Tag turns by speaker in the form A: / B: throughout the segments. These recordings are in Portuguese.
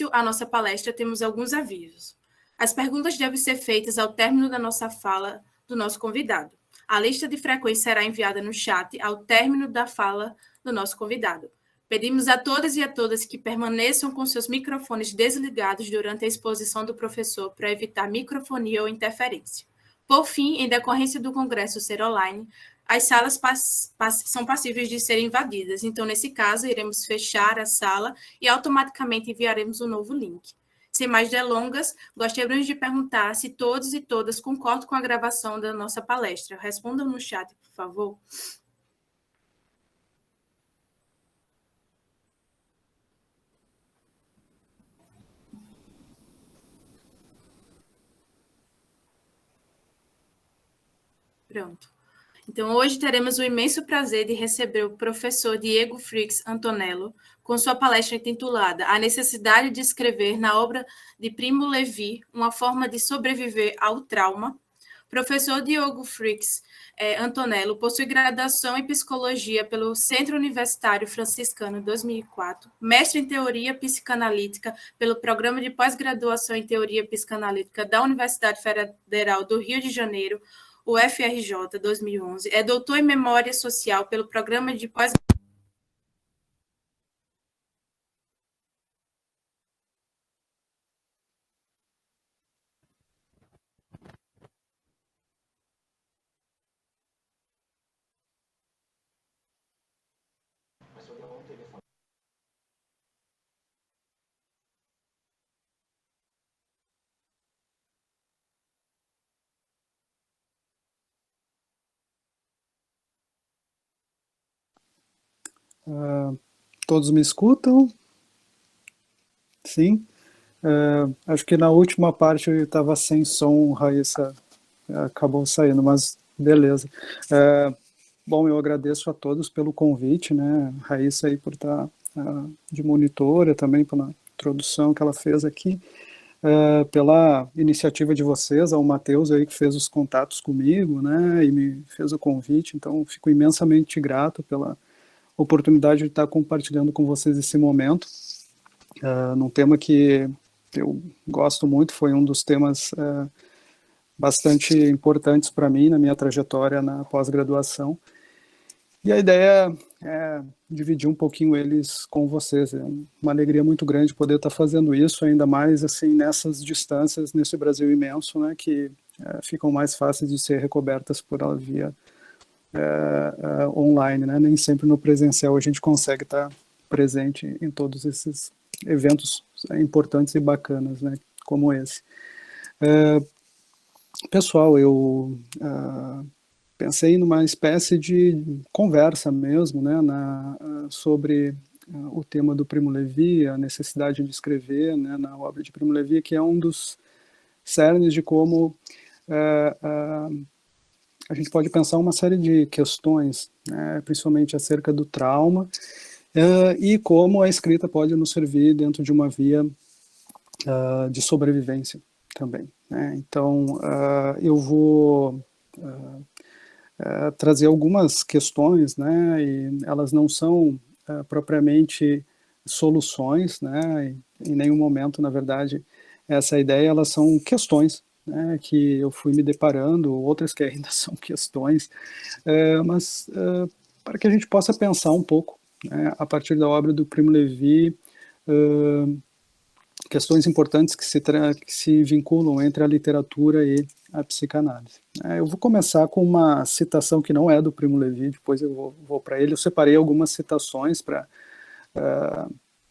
A: início à nossa palestra, temos alguns avisos. As perguntas devem ser feitas ao término da nossa fala do nosso convidado. A lista de frequência será enviada no chat ao término da fala do nosso convidado. Pedimos a todas e a todas que permaneçam com seus microfones desligados durante a exposição do professor para evitar microfonia ou interferência. Por fim, em decorrência do congresso ser online, as salas são passíveis de serem invadidas. Então, nesse caso, iremos fechar a sala e automaticamente enviaremos um novo link. Sem mais delongas, gostaríamos de perguntar se todos e todas concordam com a gravação da nossa palestra. Respondam no chat, por favor. Pronto. Então, hoje teremos o imenso prazer de receber o professor Diego Frix Antonello, com sua palestra intitulada A Necessidade de Escrever na Obra de Primo Levi, Uma Forma de Sobreviver ao Trauma. Professor Diego Frix Antonello possui graduação em Psicologia pelo Centro Universitário Franciscano 2004, mestre em Teoria Psicanalítica pelo Programa de Pós-Graduação em Teoria Psicanalítica da Universidade Federal do Rio de Janeiro, o FRJ 2011, é doutor em Memória Social pelo Programa de Pós...
B: Todos me escutam? Sim? Acho que na última parte eu estava sem som, Raíssa acabou saindo, mas beleza. Bom, eu agradeço a todos pelo convite, né? Raíssa aí por estar de monitora, também pela introdução que ela fez aqui, pela iniciativa de vocês, ao Matheus aí que fez os contatos comigo, né? E me fez o convite, então fico imensamente grato pela oportunidade de estar compartilhando com vocês esse momento, num tema que eu gosto muito, foi um dos temas bastante importantes para mim na minha trajetória na pós-graduação, e a ideia é dividir um pouquinho eles com vocês. É uma alegria muito grande poder estar fazendo isso, ainda mais assim nessas distâncias, nesse Brasil imenso, né, que ficam mais fáceis de ser recobertas por a via online, né? Nem sempre no presencial a gente consegue estar presente em todos esses eventos importantes e bacanas, né? Como esse. Pessoal, eu pensei numa espécie de conversa mesmo, né? Sobre o tema do Primo Levi, a necessidade de escrever, né, na obra de Primo Levi, que é um dos cernes de como a gente pode pensar uma série de questões, né, principalmente acerca do trauma, e como a escrita pode nos servir dentro de uma via de sobrevivência também, né? Então, eu vou trazer algumas questões, né, e elas não são propriamente soluções, né, em nenhum momento, na verdade, essa ideia, elas são questões, né, que eu fui me deparando, outras que ainda são questões, mas para que a gente possa pensar um pouco, né, a partir da obra do Primo Levi, questões importantes que se vinculam entre a literatura e a psicanálise. Eu vou começar com uma citação que não é do Primo Levi, depois eu vou para ele. Eu separei algumas citações para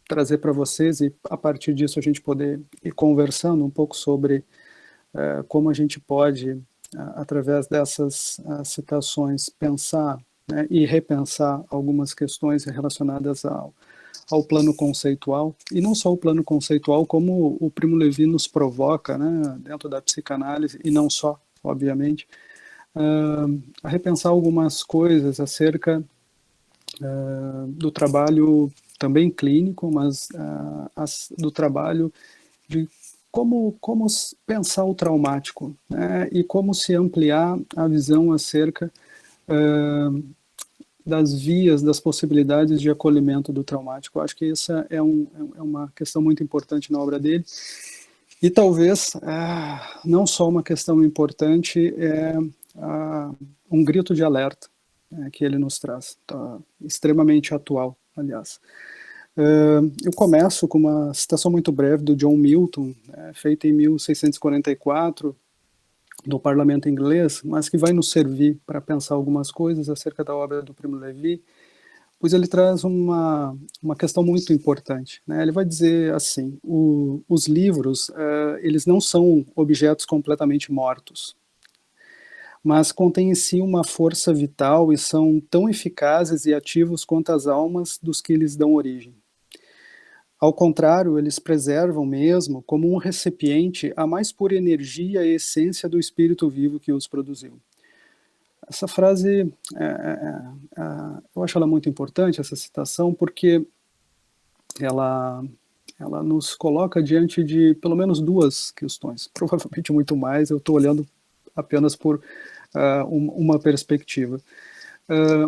B: trazer para vocês, e a partir disso a gente poder ir conversando um pouco sobre como a gente pode, através dessas citações, pensar, né, e repensar algumas questões relacionadas ao plano conceitual, e não só o plano conceitual, como o Primo Levi nos provoca, né, dentro da psicanálise, e não só, obviamente, a repensar algumas coisas acerca do trabalho também clínico, mas do trabalho de como pensar o traumático, né, e como se ampliar a visão acerca das vias, das possibilidades de acolhimento do traumático. Eu acho que essa é uma questão muito importante na obra dele. E talvez, não só uma questão importante, um grito de alerta que ele nos traz, tá, extremamente atual, aliás. Eu começo com uma citação muito breve do John Milton, feita em 1644, do parlamento inglês, mas que vai nos servir para pensar algumas coisas acerca da obra do Primo Levi, pois ele traz uma questão muito importante, né? Ele vai dizer assim: os livros, eles não são objetos completamente mortos, mas contêm em si uma força vital e são tão eficazes e ativos quanto as almas dos que lhes dão origem. Ao contrário, eles preservam mesmo, como um recipiente, a mais pura energia e essência do espírito vivo que os produziu. Essa frase, eu acho ela muito importante, essa citação, porque ela nos coloca diante de pelo menos duas questões, provavelmente muito mais, eu estou olhando apenas por uma perspectiva,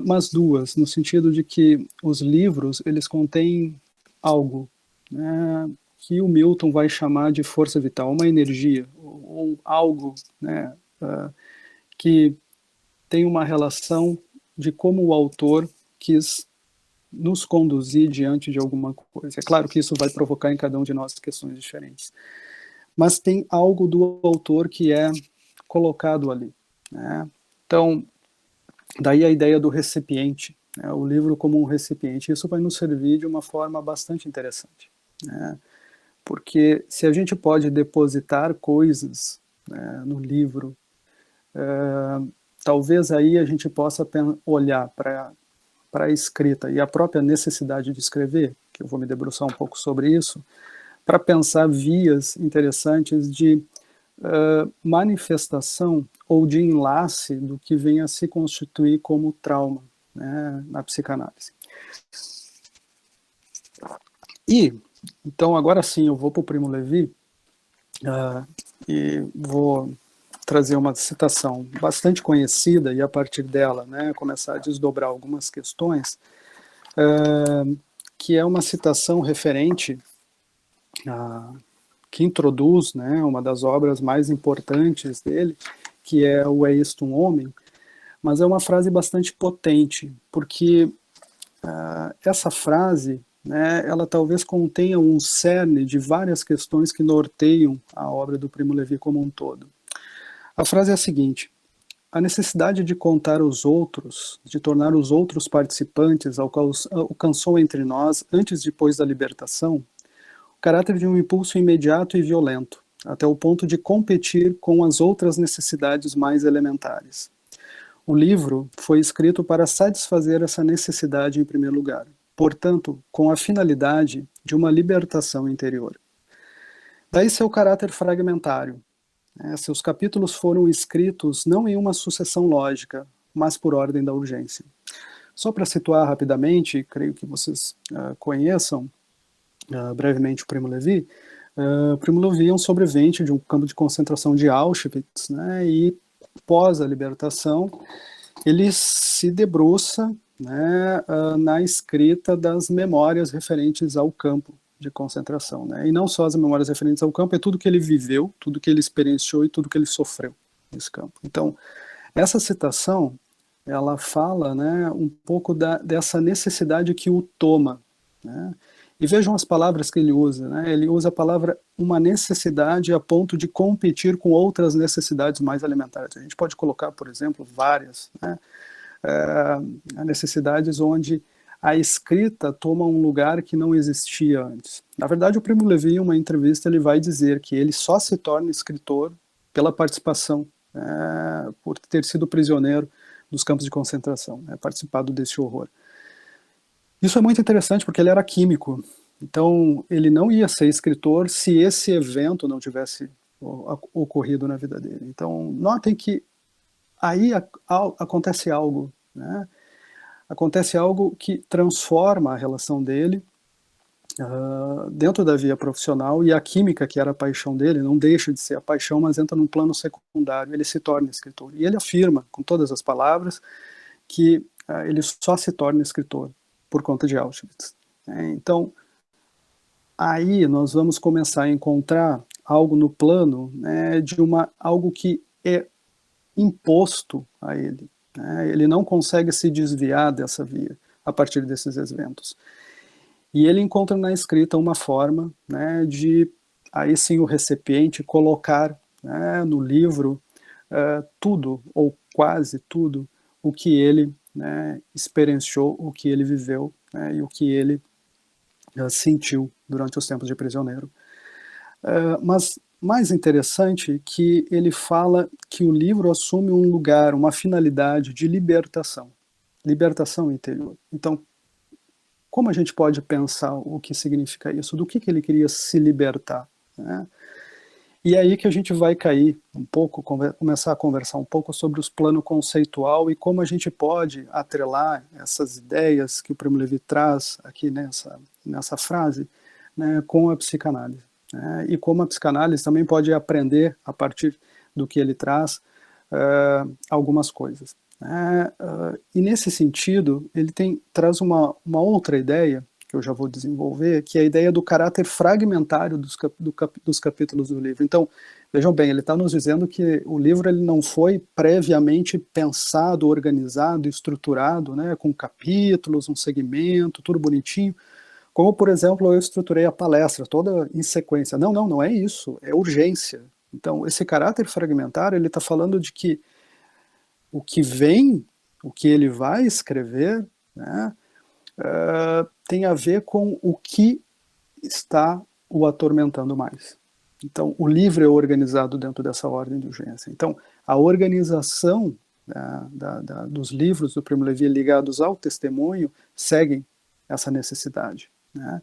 B: mas duas, no sentido de que os livros, eles contêm algo, né, que o Milton vai chamar de força vital, uma energia, ou algo, né, que tem uma relação de como o autor quis nos conduzir diante de alguma coisa. É claro que isso vai provocar em cada um de nós questões diferentes, mas tem algo do autor que é colocado ali, né? Então, daí a ideia do recipiente, né, o livro como um recipiente. Isso vai nos servir de uma forma bastante interessante, né? Porque se a gente pode depositar coisas, né, no livro, talvez aí a gente possa olhar para a escrita e a própria necessidade de escrever, que eu vou me debruçar um pouco sobre isso, para pensar vias interessantes de manifestação ou de enlace do que vem a se constituir como trauma, né, na psicanálise. E, então, agora sim, eu vou para o Primo Levi e vou trazer uma citação bastante conhecida e, a partir dela, né, começar a desdobrar algumas questões, que é uma citação referente que introduz, né, uma das obras mais importantes dele, que é o É Isto um Homem, mas é uma frase bastante potente, porque essa frase, né, ela talvez contenha um cerne de várias questões que norteiam a obra do Primo Levi como um todo. A frase é a seguinte: a necessidade de contar os outros, de tornar os outros participantes, alcançou entre nós, antes e depois da libertação, o caráter de um impulso imediato e violento, até o ponto de competir com as outras necessidades mais elementares. O livro foi escrito para satisfazer essa necessidade em primeiro lugar, portanto, com a finalidade de uma libertação interior. Daí seu caráter fragmentário. Seus capítulos foram escritos não em uma sucessão lógica, mas por ordem da urgência. Só para situar rapidamente, creio que vocês conheçam brevemente o Primo Levi. O Primo Levi é um sobrevivente de um campo de concentração de Auschwitz, né, e pós a libertação, ele se debruça, né, na escrita das memórias referentes ao campo de concentração, né? E não só as memórias referentes ao campo, é tudo que ele viveu, tudo que ele experienciou e tudo que ele sofreu nesse campo. Então, essa citação, ela fala, né, um pouco dessa necessidade que o toma, né? E vejam as palavras que ele usa, né? Ele usa a palavra uma necessidade a ponto de competir com outras necessidades mais elementares. A gente pode colocar, por exemplo, várias, né, necessidades onde a escrita toma um lugar que não existia antes. Na verdade, o Primo Levi, em uma entrevista, ele vai dizer que ele só se torna escritor pela participação, por ter sido prisioneiro dos campos de concentração, participado desse horror. Isso é muito interessante porque ele era químico, então ele não ia ser escritor se esse evento não tivesse ocorrido na vida dele. Então, notem que aí acontece algo, né? Acontece algo que transforma a relação dele dentro da via profissional, e a química, que era a paixão dele, não deixa de ser a paixão, mas entra num plano secundário, ele se torna escritor. E ele afirma, com todas as palavras, que ele só se torna escritor por conta de Auschwitz. Então, aí nós vamos começar a encontrar algo no plano, né, de algo que é imposto a ele. Né? Ele não consegue se desviar dessa via a partir desses eventos. E ele encontra na escrita uma forma, né, de, aí sim, o recipiente colocar, né, no livro tudo, ou quase tudo, o que ele, né, experienciou, o que ele viveu, né, e o que ele sentiu durante os tempos de prisioneiro. Mas mais interessante que ele fala que o livro assume um lugar, uma finalidade de libertação interior. Então, como a gente pode pensar o que significa isso? Do que ele queria se libertar? Né? E é aí que a gente vai cair um pouco, começar a conversar um pouco sobre os planos conceitual e como a gente pode atrelar essas ideias que o Primo Levi traz aqui nessa frase, né, com a psicanálise. Né, e como a psicanálise também pode aprender, a partir do que ele traz, algumas coisas. E nesse sentido, ele traz uma outra ideia, que eu já vou desenvolver, que é a ideia do caráter fragmentário dos capítulos do livro. Então, vejam bem, ele está nos dizendo que o livro ele não foi previamente pensado, organizado, estruturado, né, com capítulos, um segmento, tudo bonitinho, como, por exemplo, eu estruturei a palestra toda em sequência. Não é isso, é urgência. Então, esse caráter fragmentário, ele está falando de que o que vem, o que ele vai escrever, né, tem a ver com o que está o atormentando mais. Então, o livro é organizado dentro dessa ordem de urgência. Então, a organização dos livros do Primo Levi ligados ao testemunho seguem essa necessidade. Né?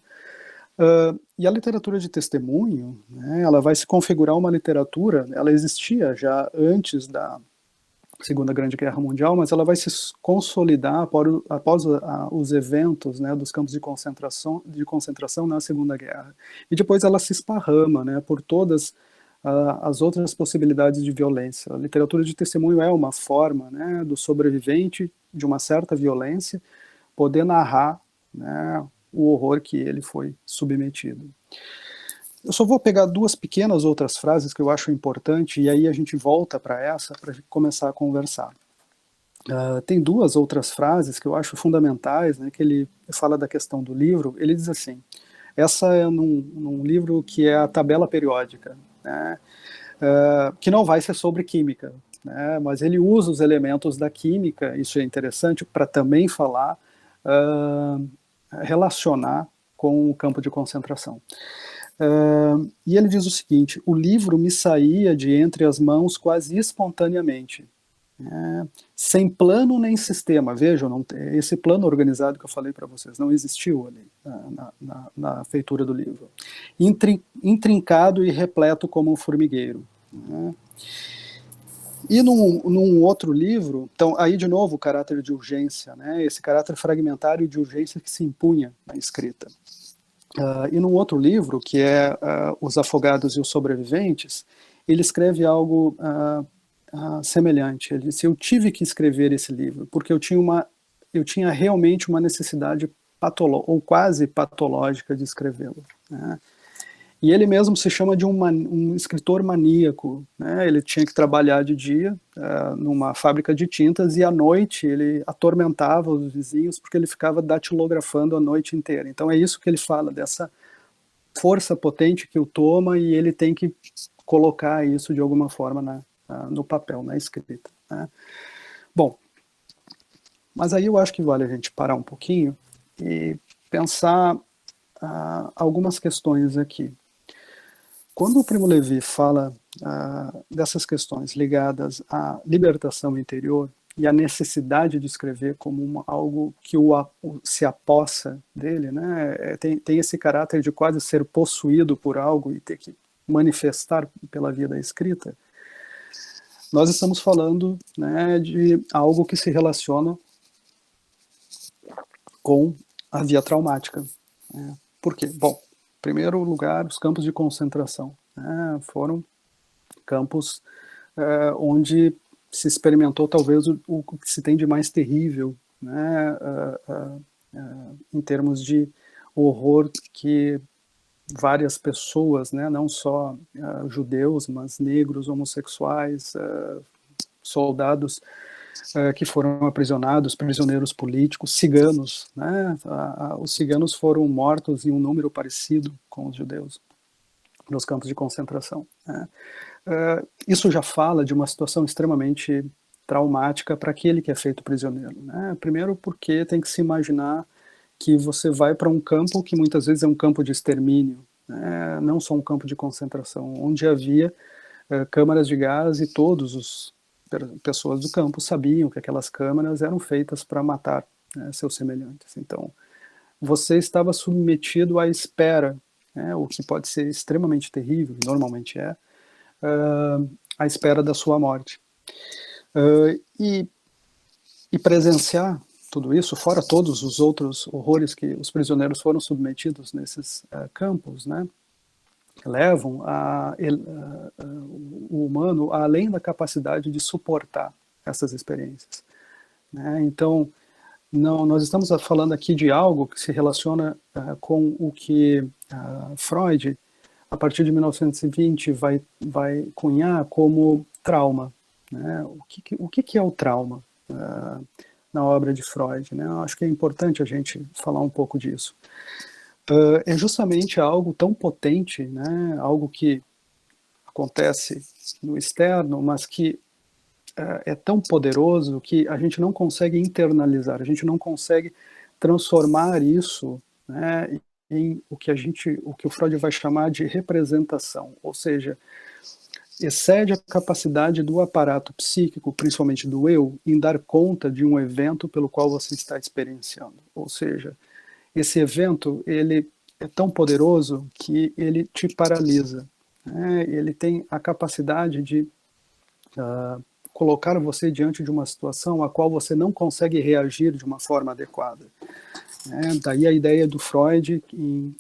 B: E a literatura de testemunho, né, ela vai se configurar uma literatura, ela existia já antes da Segunda Grande Guerra Mundial, mas ela vai se consolidar após os eventos, né, dos campos de concentração na Segunda Guerra. E depois ela se esparrama, né, por todas as outras possibilidades de violência. A literatura de testemunho é uma forma, né, do sobrevivente de uma certa violência poder narrar, né, o horror que ele foi submetido. Eu só vou pegar duas pequenas outras frases que eu acho importante e aí a gente volta para essa para começar a conversar. Tem duas outras frases que eu acho fundamentais, né, que ele fala da questão do livro. Ele diz assim, essa é num livro que é a tabela periódica, né, que não vai ser sobre química, né, mas ele usa os elementos da química, isso é interessante, para também falar, relacionar com o campo de concentração. E ele diz o seguinte, o livro me saía de entre as mãos quase espontaneamente, sem plano nem sistema. Vejam, esse plano organizado que eu falei para vocês não existiu ali na feitura do livro. Intrincado e repleto como um formigueiro. Né? E num outro livro, então aí de novo o caráter de urgência, né? Esse caráter fragmentário de urgência que se impunha na escrita. E num outro livro, que é Os Afogados e os Sobreviventes, ele escreve algo semelhante. Ele disse, eu tive que escrever esse livro, porque eu tinha realmente uma necessidade ou quase patológica de escrevê-lo. Né? E ele mesmo se chama de um escritor maníaco. Né? Ele tinha que trabalhar de dia numa fábrica de tintas e à noite ele atormentava os vizinhos porque ele ficava datilografando a noite inteira. Então é isso que ele fala, dessa força potente que o toma e ele tem que colocar isso de alguma forma no papel, na escrita. Né? Bom, mas aí eu acho que vale a gente parar um pouquinho e pensar algumas questões aqui. Quando o Primo Levi fala dessas questões ligadas à libertação interior e à necessidade de escrever como algo que se apossa dele, né, tem esse caráter de quase ser possuído por algo e ter que manifestar pela via da escrita, nós estamos falando, né, de algo que se relaciona com a via traumática. Né? Por quê? Bom, em primeiro lugar, os campos de concentração. Né? Foram campos onde se experimentou talvez o que se tem de mais terrível né, em termos de horror que várias pessoas, né, não só judeus, mas negros, homossexuais, soldados que foram aprisionados, prisioneiros políticos, ciganos, né, os ciganos foram mortos em um número parecido com os judeus nos campos de concentração, né. Isso já fala de uma situação extremamente traumática para aquele que é feito prisioneiro, né? Primeiro porque tem que se imaginar que você vai para um campo que muitas vezes é um campo de extermínio, né? Não só um campo de concentração, onde havia câmaras de gás e todos os pessoas do campo sabiam que aquelas câmaras eram feitas para matar, né, seus semelhantes. Então, você estava submetido à espera, né, o que pode ser extremamente terrível, normalmente é, à espera da sua morte. E presenciar tudo isso, fora todos os outros horrores que os prisioneiros foram submetidos nesses campos, né, levam o humano além da capacidade de suportar essas experiências, né? Então, nós estamos falando aqui de algo que se relaciona com o que Freud, a partir de 1920, vai cunhar como trauma, né? O que é o trauma na obra de Freud, né? Eu acho que é importante a gente falar um pouco disso. É justamente algo tão potente, né? Algo que acontece no externo, mas que é tão poderoso que a gente não consegue internalizar, a gente não consegue transformar isso, né, em o que o Freud vai chamar de representação, ou seja, excede a capacidade do aparato psíquico, principalmente do eu, em dar conta de um evento pelo qual você está experienciando. Ou seja, esse evento ele é tão poderoso que ele te paralisa, né? Ele tem a capacidade de colocar você diante de uma situação a qual você não consegue reagir de uma forma adequada. Daí a ideia do Freud em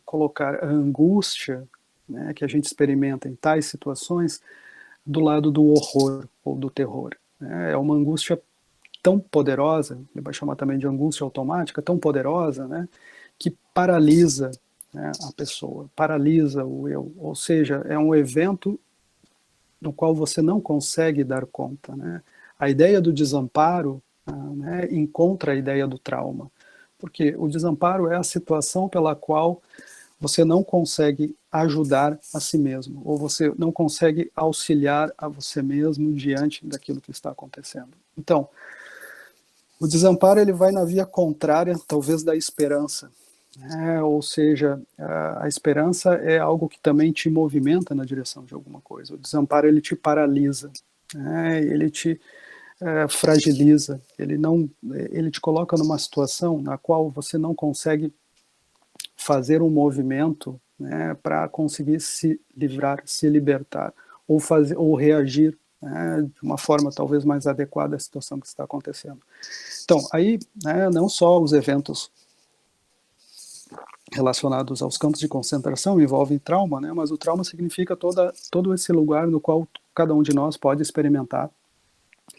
B: colocar a angústia, né, que a gente experimenta em tais situações do lado do horror ou do terror. É uma angústia tão poderosa, ele vai chamar também de angústia automática, tão poderosa, né, que paralisa, né, a pessoa, paralisa o eu, ou seja, é um evento do qual você não consegue dar conta, né? A ideia do desamparo, né, encontra a ideia do trauma, porque o desamparo é a situação pela qual você não consegue ajudar a si mesmo, ou você não consegue auxiliar a você mesmo diante daquilo que está acontecendo. Então, o desamparo ele vai na via contrária, talvez, da esperança. Ou seja, a esperança é algo que também te movimenta na direção de alguma coisa. O desamparo ele te paralisa, ele te fragiliza, ele te coloca numa situação na qual você não consegue fazer um movimento, né, para conseguir se livrar, se libertar, ou reagir, né, de uma forma talvez mais adequada à situação que está acontecendo. Então, aí, né, não só os eventos relacionados aos campos de concentração envolvem trauma, né, mas o trauma significa todo esse lugar no qual cada um de nós pode experimentar,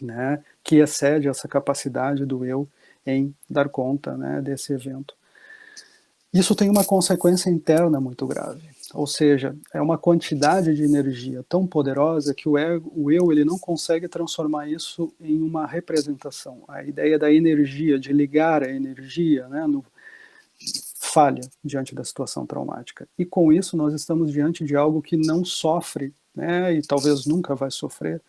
B: né, que excede essa capacidade do eu em dar conta, né, desse evento. Isso tem uma consequência interna muito grave, ou seja, é uma quantidade de energia tão poderosa que o eu ele não consegue transformar isso em uma representação. A ideia da energia, de ligar a energia, né, falha diante da situação traumática. E com isso nós estamos diante de algo que não sofre, né, e talvez nunca vai sofrer,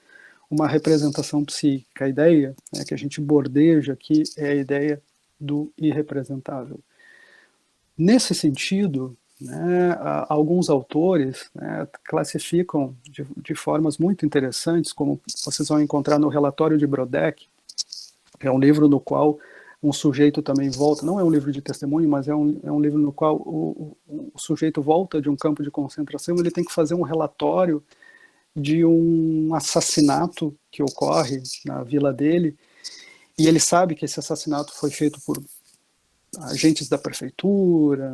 B: uma representação psíquica. A ideia, né, que a gente bordeja aqui é a ideia do irrepresentável. Nesse sentido, né, alguns autores, né, classificam de formas muito interessantes, como vocês vão encontrar no relatório de Brodeck, que é um livro no qual um sujeito também volta, não é um livro de testemunho, mas é um livro no qual o sujeito volta de um campo de concentração, ele tem que fazer um relatório de um assassinato que ocorre na vila dele, e ele sabe que esse assassinato foi feito por agentes da prefeitura,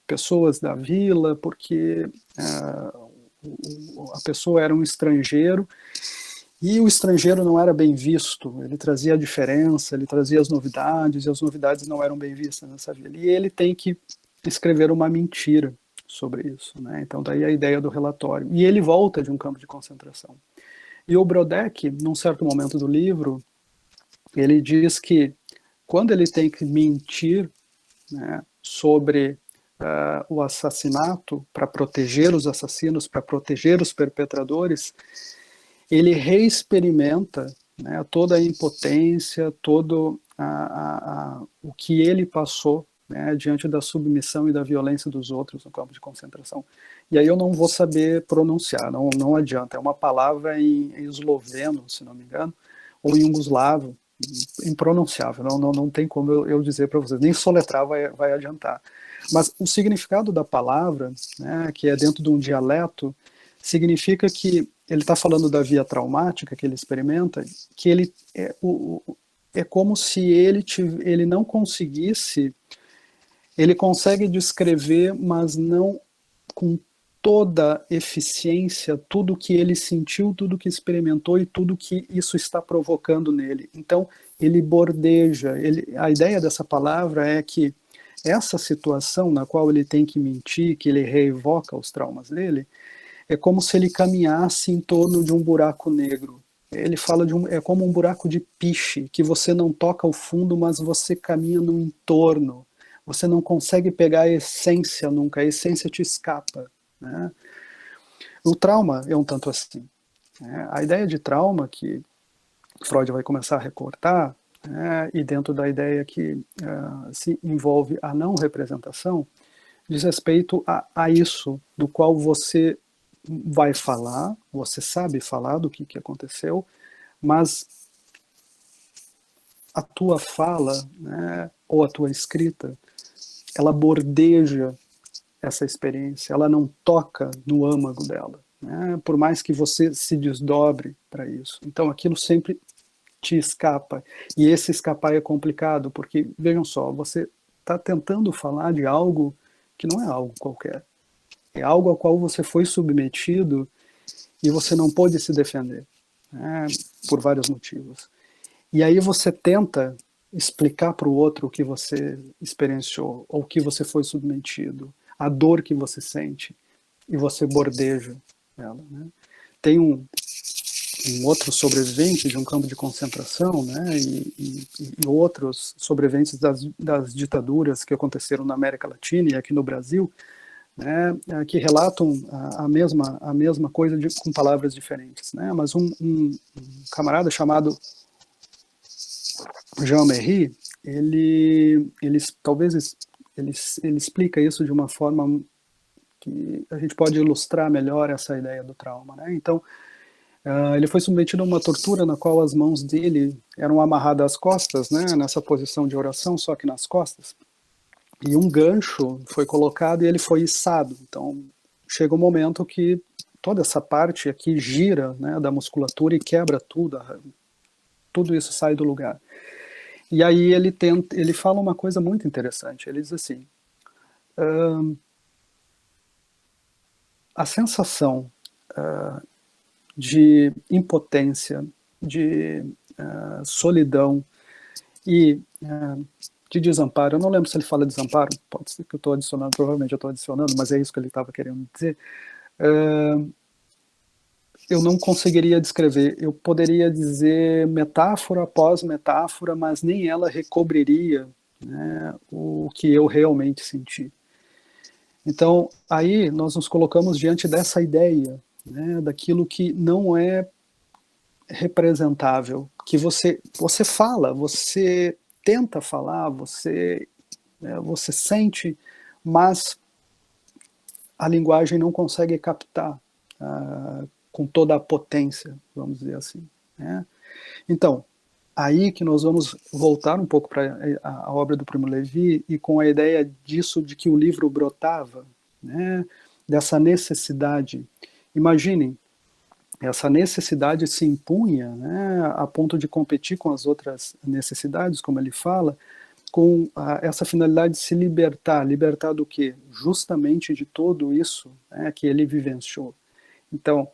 B: pessoas da vila, porque a pessoa era um estrangeiro, E o estrangeiro não era bem visto, ele trazia a diferença, ele trazia as novidades, e as novidades não eram bem vistas nessa vida. E ele tem que escrever uma mentira sobre isso, né? Então daí a ideia do relatório. E ele volta de um campo de concentração. E o Brodeck, num certo momento do livro, ele diz que quando ele tem que mentir, né, sobre o assassinato, para proteger os assassinos, para proteger os perpetradores, ele reexperimenta, né, toda a impotência, todo o que ele passou, né, diante da submissão e da violência dos outros no campo de concentração. E aí eu não vou saber pronunciar, não adianta, é uma palavra em esloveno, se não me engano, ou em iugoslavo, impronunciável, não tem como eu dizer para vocês, nem soletrar vai adiantar. Mas o significado da palavra, né, que é dentro de um dialeto, significa que ele está falando da via traumática que ele experimenta, que ele é como se ele não conseguisse, ele consegue descrever, mas não com toda eficiência, tudo que ele sentiu, tudo que experimentou e tudo que isso está provocando nele. Então, ele bordeja, a ideia dessa palavra é que essa situação na qual ele tem que mentir, que ele reevoca os traumas dele, é como se ele caminhasse em torno de um buraco negro. Ele fala é como um buraco de piche, que você não toca o fundo, mas você caminha no entorno. Você não consegue pegar a essência nunca, a essência te escapa, né? O trauma é um tanto assim, né? A ideia de trauma que Freud vai começar a recortar, né, e dentro da ideia que se envolve a não representação, diz respeito a isso, do qual você vai falar, você sabe falar do que aconteceu, mas a tua fala, né, ou a tua escrita, ela bordeja essa experiência, ela não toca no âmago dela, né, por mais que você se desdobre para isso. Então aquilo sempre te escapa, e esse escapar é complicado, porque, vejam só, você está tentando falar de algo que não é algo qualquer, é algo ao qual você foi submetido e você não pôde se defender, né, por vários motivos. E aí você tenta explicar para o outro o que você experienciou, ou o que você foi submetido, a dor que você sente, e você bordeja ela, né? Tem um outro sobrevivente de um campo de concentração, né, e outros sobreviventes das ditaduras que aconteceram na América Latina e aqui no Brasil, né, que relatam a mesma coisa com palavras diferentes, né? Mas um camarada chamado Jean Merry, ele explica isso de uma forma que a gente pode ilustrar melhor essa ideia do trauma, né? Então, ele foi submetido a uma tortura na qual as mãos dele eram amarradas às costas, né, nessa posição de oração, só que nas costas, e um gancho foi colocado e ele foi içado. Então, chega um momento que toda essa parte aqui gira, né, da musculatura e quebra tudo isso sai do lugar. E aí ele fala uma coisa muito interessante, ele diz assim, a sensação de impotência, de solidão e de desamparo, eu não lembro se ele fala desamparo, pode ser que eu estou adicionando, provavelmente eu estou adicionando, mas é isso que ele estava querendo dizer, eu não conseguiria descrever, eu poderia dizer metáfora após metáfora, mas nem ela recobriria, né, o que eu realmente senti. Então, aí nós nos colocamos diante dessa ideia, né, daquilo que não é representável, que você fala, você tenta falar, você sente, mas a linguagem não consegue captar com toda a potência, vamos dizer assim, né? Então, aí que nós vamos voltar um pouco para a obra do Primo Levi e com a ideia disso de que o livro brotava, né, dessa necessidade. Imaginem, essa necessidade se impunha, né, a ponto de competir com as outras necessidades, como ele fala, com essa finalidade de se libertar. Libertar do quê? Justamente de tudo isso, né, que ele vivenciou. Então,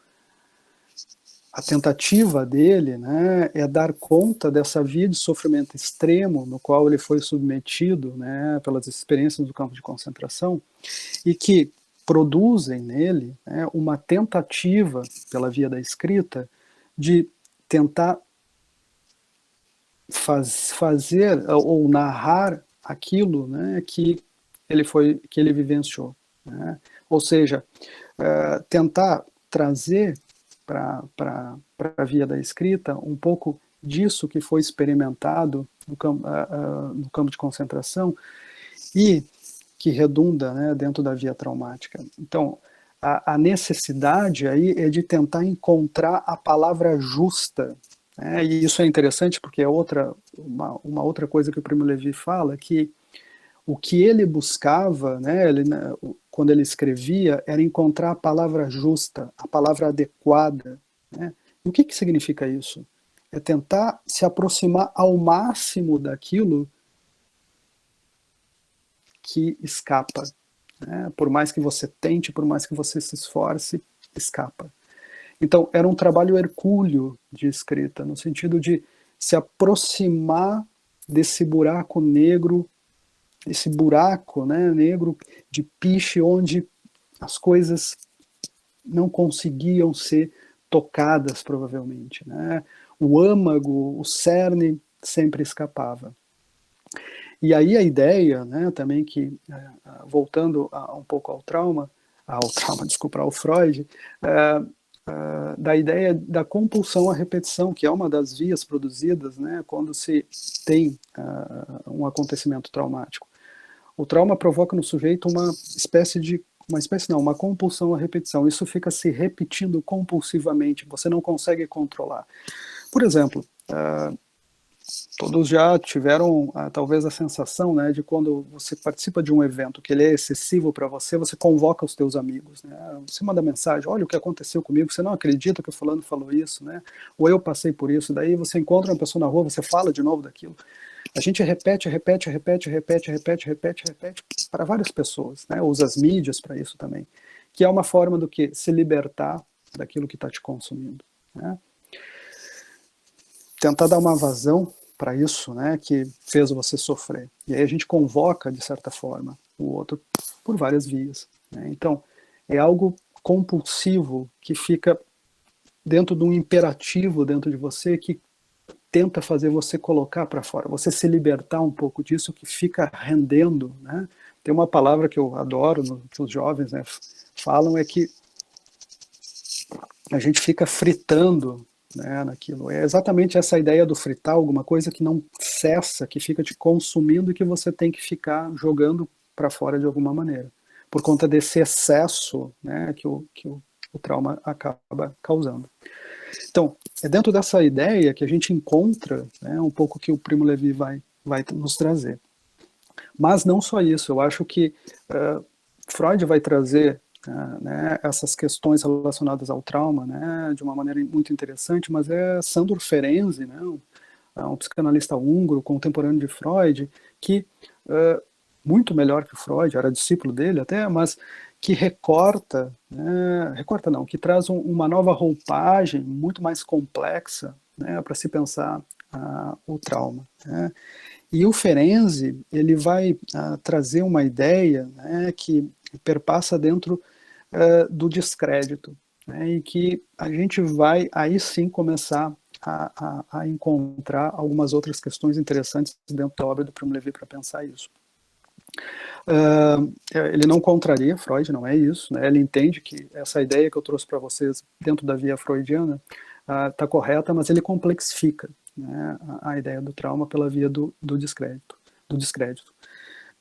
B: a tentativa dele, né, é dar conta dessa via de sofrimento extremo no qual ele foi submetido, né, pelas experiências do campo de concentração, e que produzem nele, né, uma tentativa, pela via da escrita, de tentar fazer ou narrar aquilo, né, que ele vivenciou, né? Ou seja, tentar trazer para a via da escrita um pouco disso que foi experimentado no campo de concentração e que redunda, né, dentro da via traumática. Então, a necessidade aí é de tentar encontrar a palavra justa, né? E isso é interessante porque é uma outra coisa que o Primo Levi fala, que o que ele buscava, né, quando ele escrevia, era encontrar a palavra justa, a palavra adequada, né? E o que significa isso? É tentar se aproximar ao máximo daquilo que escapa, né? Por mais que você tente, por mais que você se esforce, escapa. Então, era um trabalho hercúleo de escrita, no sentido de se aproximar desse buraco negro, esse buraco, né, negro de piche, onde as coisas não conseguiam ser tocadas, provavelmente, né? O âmago, o cerne sempre escapava. E aí a ideia, né, também que, voltando um pouco ao trauma, desculpa, ao Freud, da ideia da compulsão à repetição, que é uma das vias produzidas, né, quando se tem um acontecimento traumático. O trauma provoca no sujeito uma compulsão à repetição. Isso fica se repetindo compulsivamente, você não consegue controlar. Por exemplo, todos já tiveram talvez a sensação, né, de quando você participa de um evento que ele é excessivo para você, você convoca os teus amigos, né? Você manda mensagem, olha o que aconteceu comigo, você não acredita que o fulano falou isso, né? Ou eu passei por isso, daí você encontra uma pessoa na rua, você fala de novo daquilo. A gente repete para várias pessoas, né? Usa as mídias para isso também, que é uma forma do que se libertar daquilo que está te consumindo, né? Tentar dar uma vazão para isso, né, que fez você sofrer. E aí a gente convoca, de certa forma, o outro por várias vias, né? Então, é algo compulsivo que fica dentro de um imperativo dentro de você que tenta fazer você colocar para fora, você se libertar um pouco disso que fica rendendo, né? Tem uma palavra que eu adoro, que os jovens, né, falam, é que a gente fica fritando, né, naquilo. É exatamente essa ideia do fritar, alguma coisa que não cessa, que fica te consumindo e que você tem que ficar jogando para fora de alguma maneira, por conta desse excesso, né, que o trauma acaba causando. Então, é dentro dessa ideia que a gente encontra, né, um pouco que o Primo Levi vai nos trazer. Mas não só isso, eu acho que Freud vai trazer né, essas questões relacionadas ao trauma, né, de uma maneira muito interessante, mas é Sándor Ferenczi, né, um psicanalista húngaro, contemporâneo de Freud, que, muito melhor que Freud, era discípulo dele até, mas que que traz uma nova roupagem muito mais complexa, né, para se pensar o trauma, né? E o Ferenczi, ele vai trazer uma ideia, né, que perpassa dentro do descrédito, né, e que a gente vai aí sim começar a encontrar algumas outras questões interessantes dentro da obra do Primo Levi para pensar isso. Ele não contraria Freud, não é isso, né? Ele entende que essa ideia que eu trouxe para vocês dentro da via freudiana está correta, mas ele complexifica, né, a ideia do trauma pela via do descrédito.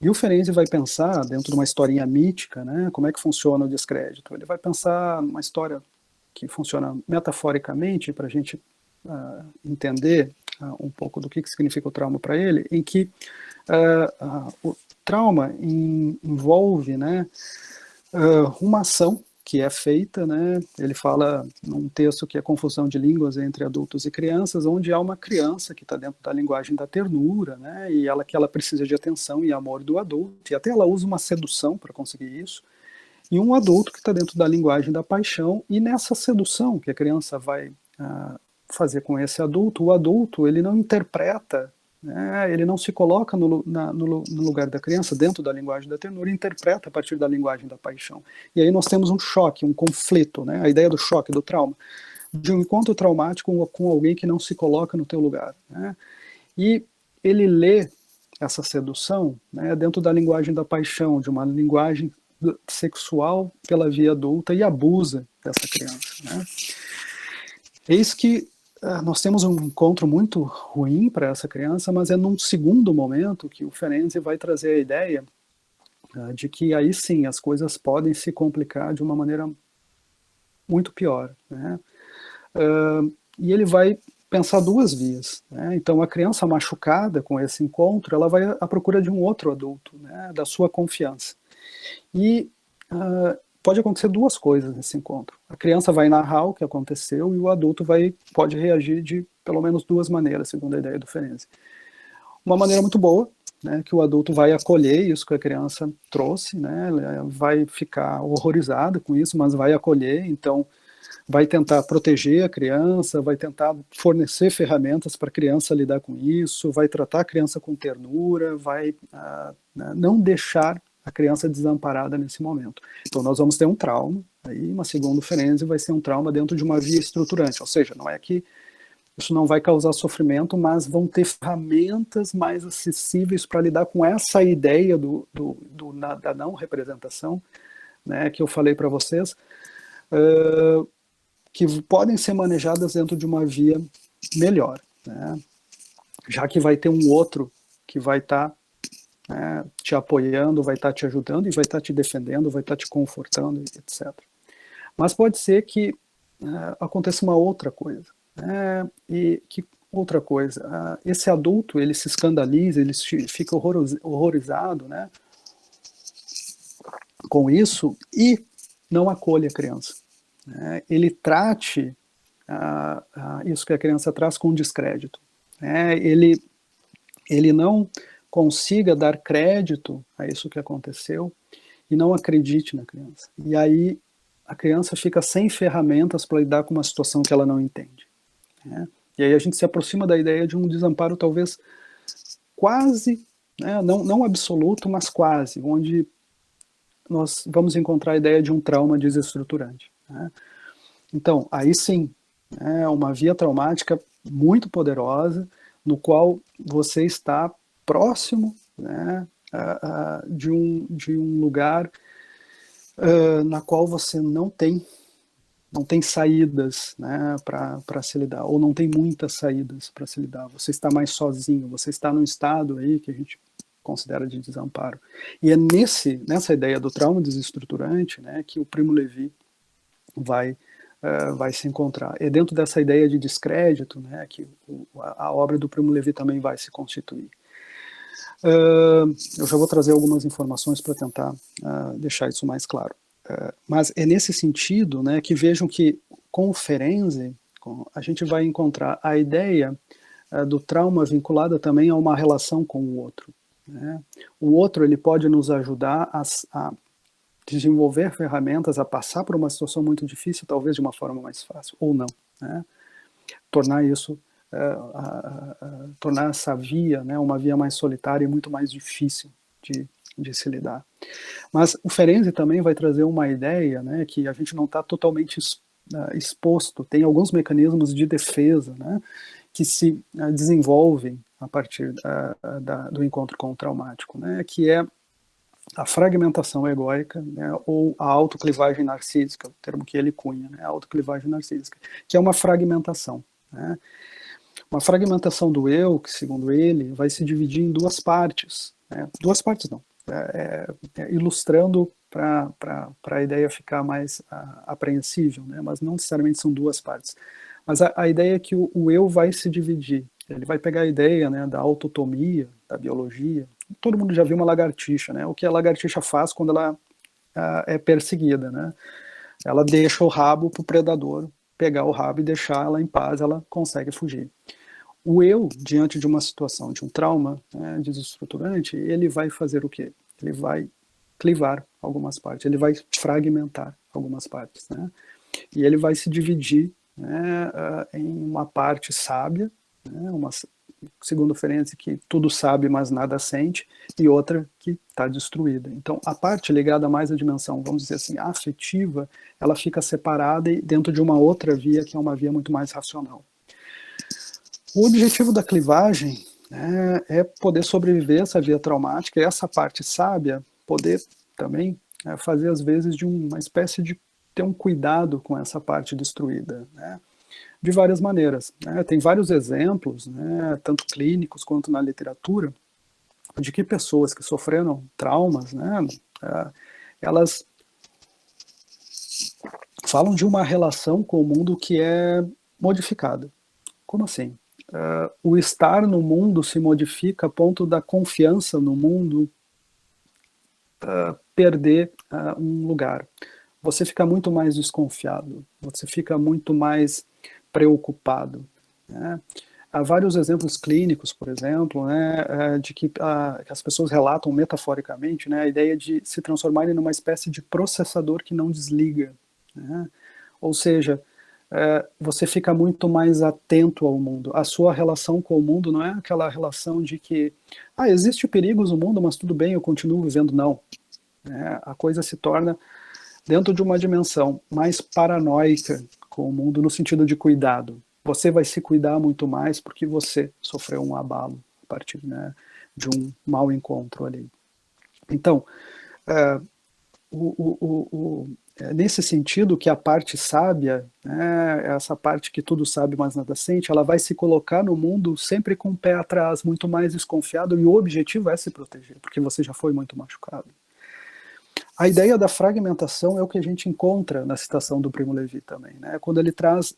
B: E o Ferenczi vai pensar, dentro de uma historinha mítica, né, como é que funciona o descrédito. Ele vai pensar numa história que funciona metaforicamente, para a gente entender um pouco do que significa o trauma para ele, em que o trauma envolve, né, uma ação que é feita, né, ele fala num texto que é confusão de línguas entre adultos e crianças, onde há uma criança que está dentro da linguagem da ternura, né, e que ela precisa de atenção e amor do adulto, e até ela usa uma sedução para conseguir isso, e um adulto que está dentro da linguagem da paixão, e nessa sedução que a criança vai fazer com esse adulto, o adulto ele não interpreta, né, ele não se coloca no lugar da criança, dentro da linguagem da ternura, e interpreta a partir da linguagem da paixão. E aí nós temos um choque, um conflito, né, a ideia do choque, do trauma, de um encontro traumático com alguém que não se coloca no teu lugar. Né, e ele lê essa sedução, né, dentro da linguagem da paixão, de uma linguagem sexual pela via adulta, e abusa dessa criança. Né. Eis que nós temos um encontro muito ruim para essa criança, mas é num segundo momento que o Ferenczi vai trazer a ideia de que aí sim as coisas podem se complicar de uma maneira muito pior. Né? E ele vai pensar duas vias. Né? Então a criança machucada com esse encontro, ela vai à procura de um outro adulto, né? Da sua confiança. E pode acontecer duas coisas nesse encontro. A criança vai narrar o que aconteceu e o adulto pode reagir de pelo menos duas maneiras, segundo a ideia do Ferenczi. Uma maneira muito boa, né, que o adulto vai acolher isso que a criança trouxe, né, vai ficar horrorizado com isso, mas vai acolher, então vai tentar proteger a criança, vai tentar fornecer ferramentas para a criança lidar com isso, vai tratar a criança com ternura, vai não deixar a criança desamparada nesse momento. Então nós vamos ter um trauma, aí, mas segundo o Ferenczi vai ser um trauma dentro de uma via estruturante, ou seja, não é que isso não vai causar sofrimento, mas vão ter ferramentas mais acessíveis para lidar com essa ideia da não representação, né, que eu falei para vocês, que podem ser manejadas dentro de uma via melhor, né, já que vai ter um outro que vai estar te apoiando, vai estar te ajudando e vai estar te defendendo, vai estar te confortando, etc. Mas pode ser que aconteça uma outra coisa. E que outra coisa? Esse adulto, ele se escandaliza, ele fica horrorizado, né, com isso e não acolhe a criança. Né? Ele trate isso que a criança traz com descrédito. Né? Ele não consiga dar crédito a isso que aconteceu e não acredite na criança. E aí a criança fica sem ferramentas para lidar com uma situação que ela não entende. Né? E aí a gente se aproxima da ideia de um desamparo talvez quase, né, não absoluto, mas quase, onde nós vamos encontrar a ideia de um trauma desestruturante. Né? Então, aí sim, é uma via traumática muito poderosa, no qual você está próximo, né, de um lugar na qual você não tem saídas, né, para se lidar, ou não tem muitas saídas para se lidar. Você está mais sozinho, você está num estado aí que a gente considera de desamparo. E é nessa ideia do trauma desestruturante, né, que o Primo Levi vai se encontrar. É dentro dessa ideia de descrédito, né, que a obra do Primo Levi também vai se constituir. Eu já vou trazer algumas informações para tentar deixar isso mais claro. Mas é nesse sentido, né, que vejam que com o Ferenczi a gente vai encontrar a ideia do trauma vinculada também a uma relação com o outro. Né? O outro ele pode nos ajudar a desenvolver ferramentas, a passar por uma situação muito difícil, talvez de uma forma mais fácil, ou não. Né? Tornar isso tornar essa via, né, uma via mais solitária e muito mais difícil de se lidar. Mas o Ferenczi também vai trazer uma ideia, né, que a gente não está totalmente exposto, tem alguns mecanismos de defesa, né, que se desenvolvem a partir do encontro com o traumático, né, que é a fragmentação egóica, né, ou a autoclivagem narcísica, o termo que ele cunha, né, a autoclivagem narcísica, que é uma fragmentação. Né, uma fragmentação do eu, que segundo ele, vai se dividir em duas partes. Né? Duas partes não. Ilustrando para a ideia ficar mais apreensível, né? Mas não necessariamente são duas partes. Mas a ideia é que o eu vai se dividir. Ele vai pegar a ideia, né, da autotomia, da biologia. Todo mundo já viu uma lagartixa, né? O que a lagartixa faz quando ela é perseguida, né? Ela deixa o rabo para o predador pegar o rabo e deixar ela em paz, ela consegue fugir. O eu, diante de uma situação, de um trauma, né, desestruturante, ele vai fazer o quê? Ele vai clivar algumas partes, ele vai fragmentar algumas partes, né? E ele vai se dividir né, em uma parte sábia, né, segundo Ferenczi, que tudo sabe, mas nada sente, e outra que está destruída. Então, a parte ligada mais à dimensão, vamos dizer assim, afetiva, ela fica separada e dentro de uma outra via, que é uma via muito mais racional. O objetivo da clivagem, né, é poder sobreviver essa via traumática, e essa parte sábia poder também fazer, às vezes, de uma espécie de ter um cuidado com essa parte destruída, né, de várias maneiras, né. Tem vários exemplos, né, tanto clínicos quanto na literatura, de que pessoas que sofreram traumas, né, elas falam de uma relação com o mundo que é modificada. Como assim? O estar no mundo se modifica a ponto da confiança no mundo perder um lugar. Você fica muito mais desconfiado, você fica muito mais preocupado, né? Há vários exemplos clínicos, por exemplo, né, de que as pessoas relatam metaforicamente, né, a ideia de se transformarem numa espécie de processador que não desliga, né? Ou seja, você fica muito mais atento ao mundo. A sua relação com o mundo não é aquela relação de que existe perigos no mundo, mas tudo bem, eu continuo vivendo. Não. A coisa se torna dentro de uma dimensão mais paranoica com o mundo, no sentido de cuidado. Você vai se cuidar muito mais porque você sofreu um abalo a partir, né, de um mau encontro ali. Então, nesse sentido que a parte sábia, né, essa parte que tudo sabe, mas nada sente, ela vai se colocar no mundo sempre com o pé atrás, muito mais desconfiado, e o objetivo é se proteger, porque você já foi muito machucado. A ideia da fragmentação é o que a gente encontra na citação do Primo Levi também, né? Quando ele traz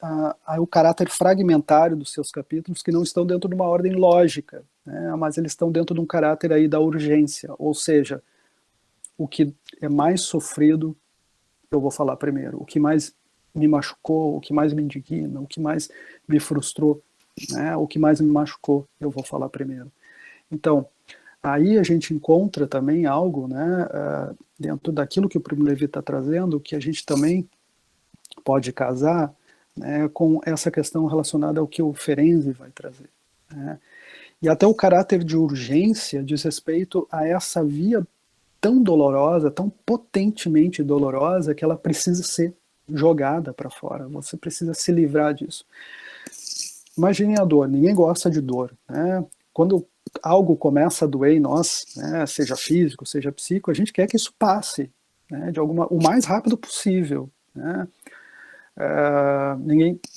B: o caráter fragmentário dos seus capítulos, que não estão dentro de uma ordem lógica, né? Mas eles estão dentro de um caráter aí da urgência, ou seja, o que é mais sofrido eu vou falar primeiro, o que mais me machucou, o que mais me indigna, o que mais me frustrou, né? O que mais me machucou eu vou falar primeiro. Então, aí a gente encontra também algo, né, dentro daquilo que o Primo Levi está trazendo, que a gente também pode casar, né, com essa questão relacionada ao que o Ferenczi vai trazer, né? E até o caráter de urgência diz respeito a essa via tão dolorosa, tão potentemente dolorosa, que ela precisa ser jogada para fora, você precisa se livrar disso. Imaginem a dor, ninguém gosta de dor, né? Quando algo começa a doer em nós, né, seja físico, seja psíquico, a gente quer que isso passe, né, o mais rápido possível, né?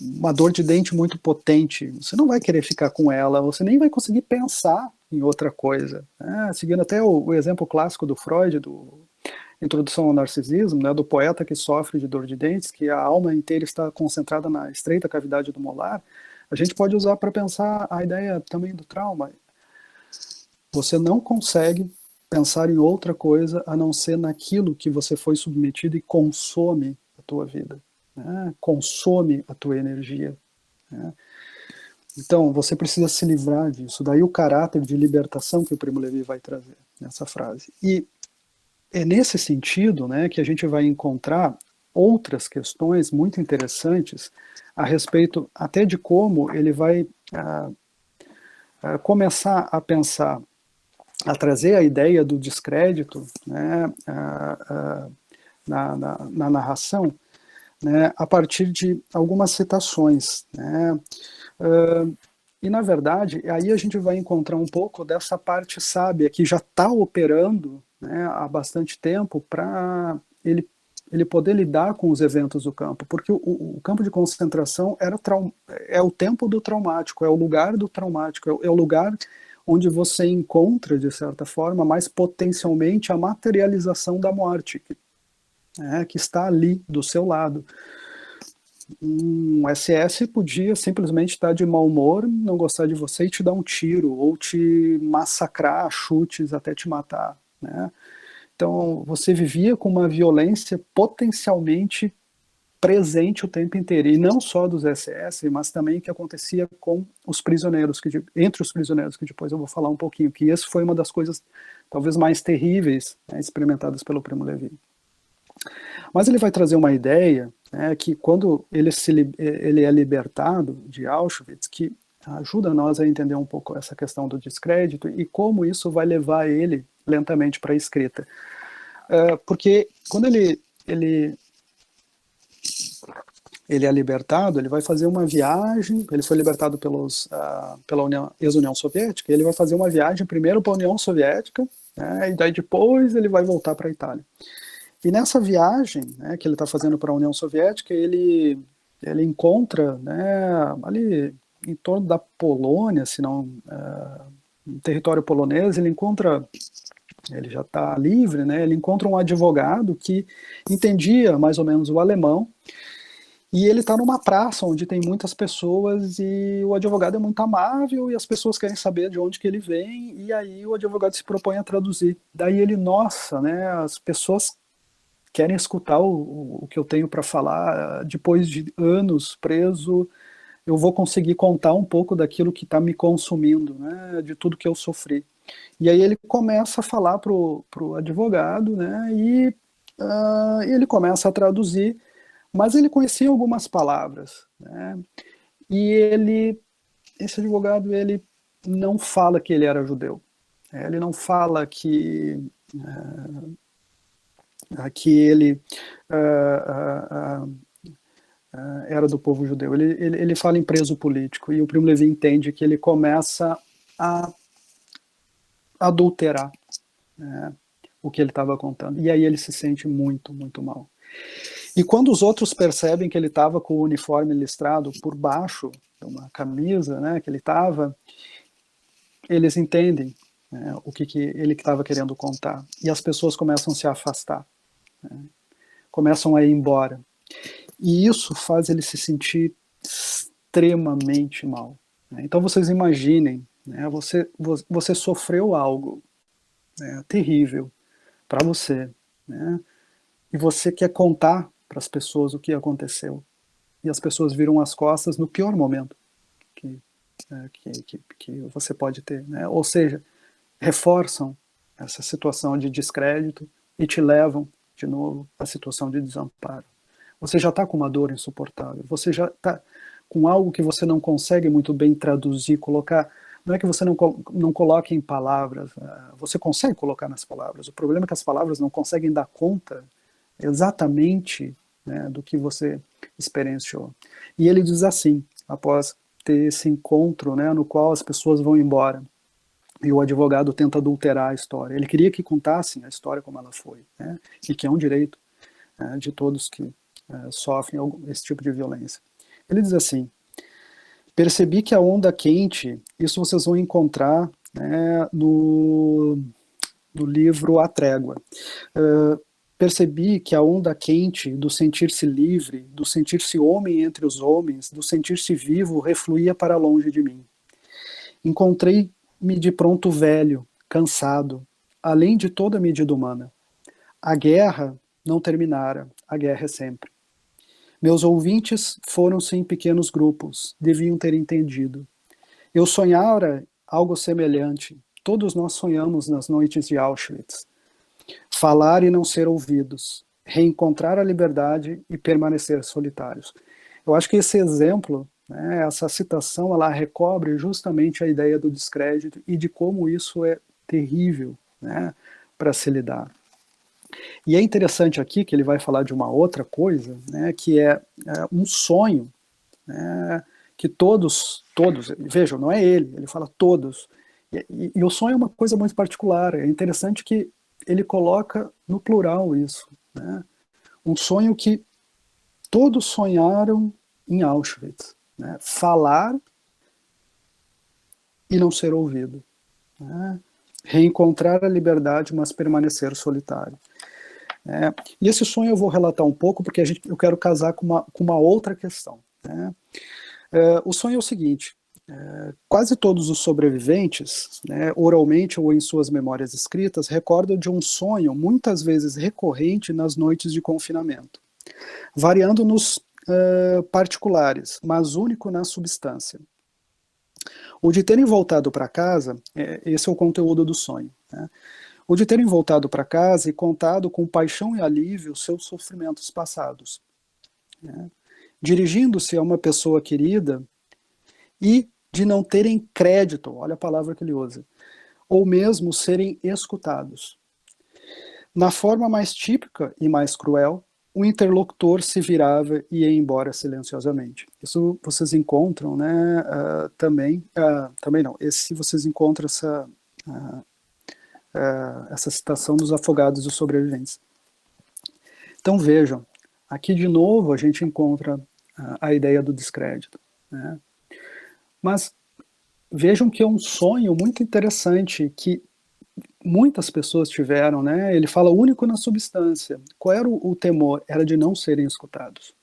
B: Uma dor de dente muito potente, você não vai querer ficar com ela, você nem vai conseguir pensar em outra coisa, né? Seguindo até o exemplo clássico do Freud, do Introdução ao Narcisismo, né, do poeta que sofre de dor de dentes, que a alma inteira está concentrada na estreita cavidade do molar, a gente pode usar para pensar a ideia também do trauma. Você não consegue pensar em outra coisa a não ser naquilo que você foi submetido e consome a tua vida, né? Consome a tua energia, né? Então, você precisa se livrar disso. Daí o caráter de libertação que o Primo Levi vai trazer nessa frase. E é nesse sentido, né, que a gente vai encontrar outras questões muito interessantes a respeito até de como ele vai começar a pensar, a trazer a ideia do descrédito, né, na narração, né, a partir de algumas citações, né, e na verdade aí a gente vai encontrar um pouco dessa parte sábia que já está operando, né, há bastante tempo para ele poder lidar com os eventos do campo, porque o campo de concentração é o tempo do traumático, é o lugar do traumático, é o lugar onde você encontra, de certa forma, mais potencialmente a materialização da morte, que está ali do seu lado. Um SS podia simplesmente estar de mau humor, não gostar de você e te dar um tiro, ou te massacrar a chutes até te matar, né? Então, você vivia com uma violência potencialmente presente o tempo inteiro, e não só dos SS, mas também o que acontecia com os prisioneiros, entre os prisioneiros, que depois eu vou falar um pouquinho, que isso foi uma das coisas talvez mais terríveis, né, experimentadas pelo Primo Levi. Mas ele vai trazer uma ideia né, que quando ele é libertado de Auschwitz, que ajuda nós a entender um pouco essa questão do descrédito e como isso vai levar ele lentamente para a escrita. Porque quando ele é libertado, ele vai fazer uma viagem, ele foi libertado pela ex-União Soviética, ele vai fazer uma viagem primeiro para a União Soviética, né, e daí depois ele vai voltar para a Itália. E nessa viagem, né, que ele está fazendo para a União Soviética, ele encontra, né, ali em torno da Polônia, se não no território polonês, ele já está livre, né, ele encontra um advogado que entendia mais ou menos o alemão, e ele está numa praça onde tem muitas pessoas e o advogado é muito amável e as pessoas querem saber de onde que ele vem, e aí o advogado se propõe a traduzir. Daí ele, nossa, né, as pessoas querem escutar o que eu tenho para falar. Depois de anos preso, eu vou conseguir contar um pouco daquilo que está me consumindo, né, de tudo que eu sofri. E aí ele começa a falar pro advogado, né, e ele começa a traduzir, mas ele conhecia algumas palavras, né, e esse advogado, ele não fala que ele era judeu, ele não fala que ele era do povo judeu. Ele fala em preso político, e o Primo Levi entende que ele começa a adulterar, né, o que ele estava contando. E aí ele se sente muito, muito mal. E quando os outros percebem que ele estava com o uniforme listrado por baixo de uma camisa, né, que ele estava, eles entendem, né, o que ele estava querendo contar. E as pessoas começam a se afastar, né, começam a ir embora. E isso faz ele se sentir extremamente mal, né? Então vocês imaginem, né, você sofreu algo, né, terrível para você, né, e você quer contar para as pessoas o que aconteceu, e as pessoas viram as costas no pior momento que você pode ter, né? Ou seja, reforçam essa situação de descrédito e te levam de novo à situação de desamparo. Você já está com uma dor insuportável, você já está com algo que você não consegue muito bem traduzir, colocar. Não é que você não coloque em palavras, você consegue colocar nas palavras, o problema é que as palavras não conseguem dar conta exatamente, né, do que você experienciou. E ele diz assim, após ter esse encontro, né, no qual as pessoas vão embora, e o advogado tenta adulterar a história. Ele queria que contassem a história como ela foi, né, e que é um direito, de todos que sofrem esse tipo de violência. Ele diz assim: percebi que a onda quente, isso vocês vão encontrar, né, no livro A Trégua. Percebi que a onda quente do sentir-se livre, do sentir-se homem entre os homens, do sentir-se vivo, refluía para longe de mim. Encontrei-me de pronto velho, cansado, além de toda a medida humana. A guerra não terminara, a guerra é sempre. Meus ouvintes foram-se em pequenos grupos, deviam ter entendido. Eu sonhara algo semelhante, todos nós sonhamos nas noites de Auschwitz. Falar e não ser ouvidos, reencontrar a liberdade e permanecer solitários. Eu acho que esse exemplo, né, essa citação, ela recobre justamente a ideia do descrédito e de como isso é terrível, né, para se lidar. E é interessante aqui que ele vai falar de uma outra coisa, né, que é um sonho, né, que todos, vejam, não é ele fala todos, e o sonho é uma coisa muito particular, é interessante que ele coloca no plural isso, né, um sonho que todos sonharam em Auschwitz, né, falar e não ser ouvido, né, reencontrar a liberdade, mas permanecer solitário. E esse sonho eu vou relatar um pouco, porque eu quero casar com uma outra questão, né? O sonho é o seguinte: quase todos os sobreviventes, né, oralmente ou em suas memórias escritas, recordam de um sonho muitas vezes recorrente nas noites de confinamento, variando nos particulares, mas único na substância. O de terem voltado para casa, esse é o conteúdo do sonho, né? O de terem voltado para casa e contado com paixão e alívio seus sofrimentos passados. né? Dirigindo-se a uma pessoa querida e de não terem crédito, olha a palavra que ele usa, ou mesmo serem escutados. Na forma mais típica e mais cruel, o interlocutor se virava e ia embora silenciosamente. Isso vocês encontram, né, também não, esse vocês encontram essa citação dos afogados e dos sobreviventes. Então vejam, aqui de novo a gente encontra a ideia do descrédito, né? Mas vejam que é um sonho muito interessante que muitas pessoas tiveram, né? Ele fala único na substância. Qual era o temor? Era de não serem escutados.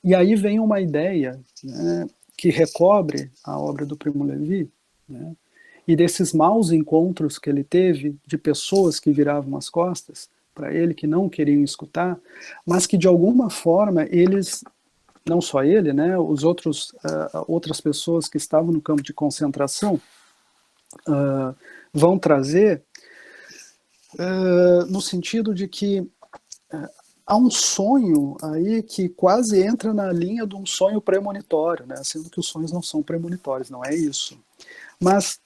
B: E aí vem uma ideia, né, que recobre a obra do Primo Levi, né, e desses maus encontros que ele teve de pessoas que viravam as costas para ele, que não queriam escutar, mas que de alguma forma eles, não só ele, né, os outras pessoas que estavam no campo de concentração vão trazer no sentido de que há um sonho aí que quase entra na linha de um sonho premonitório, né? Sendo que os sonhos não são premonitórios, não é isso. Mas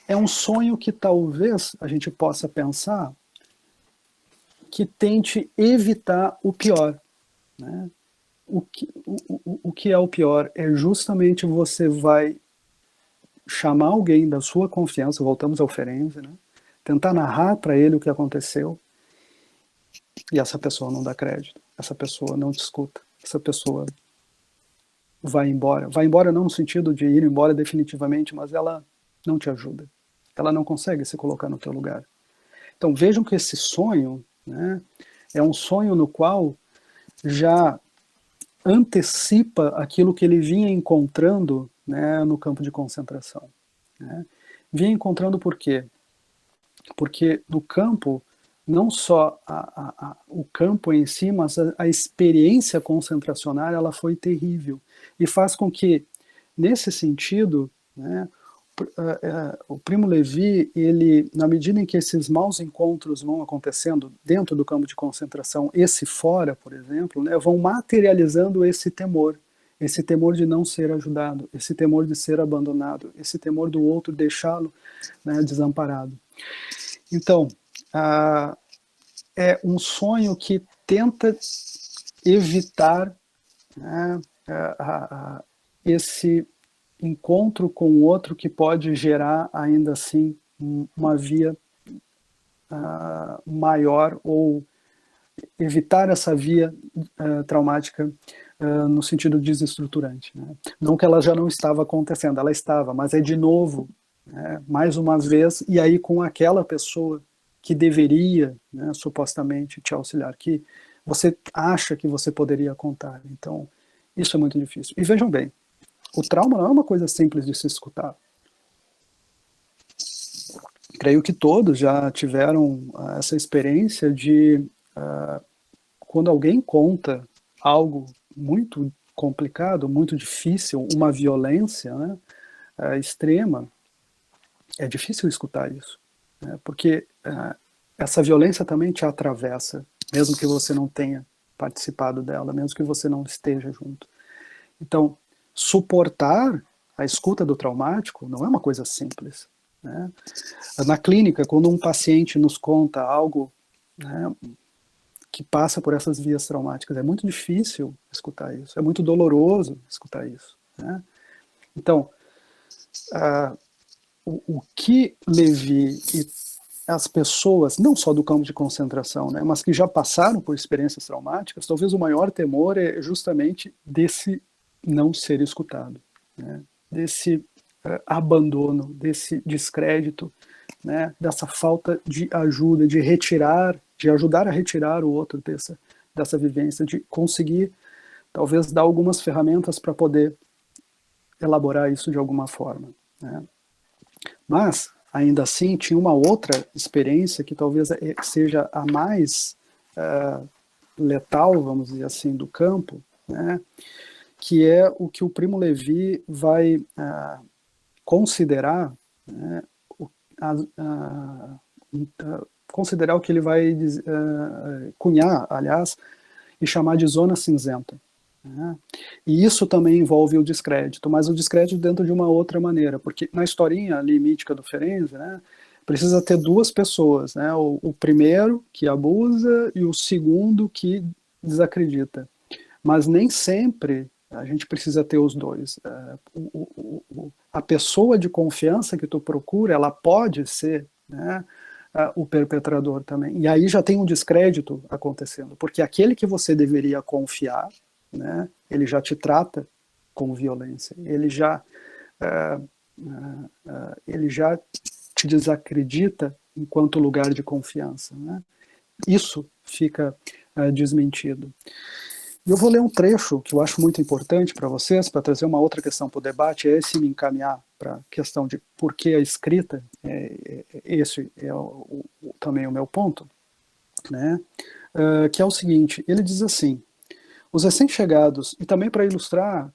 B: é um sonho que talvez a gente possa pensar que tente evitar o pior, né? O que é o pior? É justamente você vai chamar alguém da sua confiança, voltamos ao Ferenczi, né? Tentar narrar para ele o que aconteceu, e essa pessoa não dá crédito, essa pessoa não te escuta, essa pessoa vai embora não no sentido de ir embora definitivamente, mas ela não te ajuda, ela não consegue se colocar no teu lugar. Então vejam que esse sonho, né, é um sonho no qual já antecipa aquilo que ele vinha encontrando, né, no campo de concentração, né? Vinha encontrando por quê? Porque no campo, não só o campo em si, mas a experiência concentracional ela foi terrível e faz com que, nesse sentido, né, o Primo Levi, ele, na medida em que esses maus encontros vão acontecendo dentro do campo de concentração, esse fora, por exemplo, né, vão materializando esse temor de não ser ajudado, esse temor de ser abandonado, esse temor do outro deixá-lo, né, desamparado. Então, é um sonho que tenta evitar, né, esse encontro com o outro que pode gerar, ainda assim, uma via maior ou evitar essa via traumática no sentido desestruturante, né? Não que ela já não estava acontecendo, ela estava, mas é de novo, né, mais uma vez, e aí com aquela pessoa que deveria, né, supostamente te auxiliar, que você acha que você poderia contar. Então, isso é muito difícil. E vejam bem, o trauma não é uma coisa simples de se escutar. Creio que todos já tiveram essa experiência de quando alguém conta algo muito complicado, muito difícil, uma violência, né, extrema, é difícil escutar isso, né, porque essa violência também te atravessa, mesmo que você não tenha participado dela, mesmo que você não esteja junto. Então, suportar a escuta do traumático não é uma coisa simples, né? Na clínica, quando um paciente nos conta algo, né, que passa por essas vias traumáticas, é muito difícil escutar isso, é muito doloroso escutar isso, né? Então, o que Levi e as pessoas, não só do campo de concentração, né, mas que já passaram por experiências traumáticas, talvez o maior temor é justamente desse não ser escutado, né, desse abandono, desse descrédito, né, dessa falta de ajuda, de ajudar a retirar o outro dessa vivência, de conseguir talvez dar algumas ferramentas para poder elaborar isso de alguma forma, né. Mas ainda assim tinha uma outra experiência que talvez seja a mais letal, vamos dizer assim, do campo, né, que é o que o Primo Levi vai considerar, né, considerar o que ele vai cunhar, aliás, e chamar de zona cinzenta, né? E isso também envolve o descrédito, mas o descrédito dentro de uma outra maneira, porque na historinha ali mítica do Ferenczi, né, precisa ter duas pessoas, né, o primeiro que abusa e o segundo que desacredita, mas nem sempre a gente precisa ter os dois. A pessoa de confiança que tu procura, ela pode ser, né, o perpetrador também. E aí já tem um descrédito acontecendo, porque aquele que você deveria confiar, né, ele já te trata com violência, ele já te desacredita enquanto lugar de confiança, né? Isso fica desmentido. E eu vou ler um trecho que eu acho muito importante para vocês, para trazer uma outra questão para o debate, é esse me encaminhar para a questão de por que a escrita, esse é também o meu ponto, né? Que é o seguinte, ele diz assim, os recém-chegados, e também para ilustrar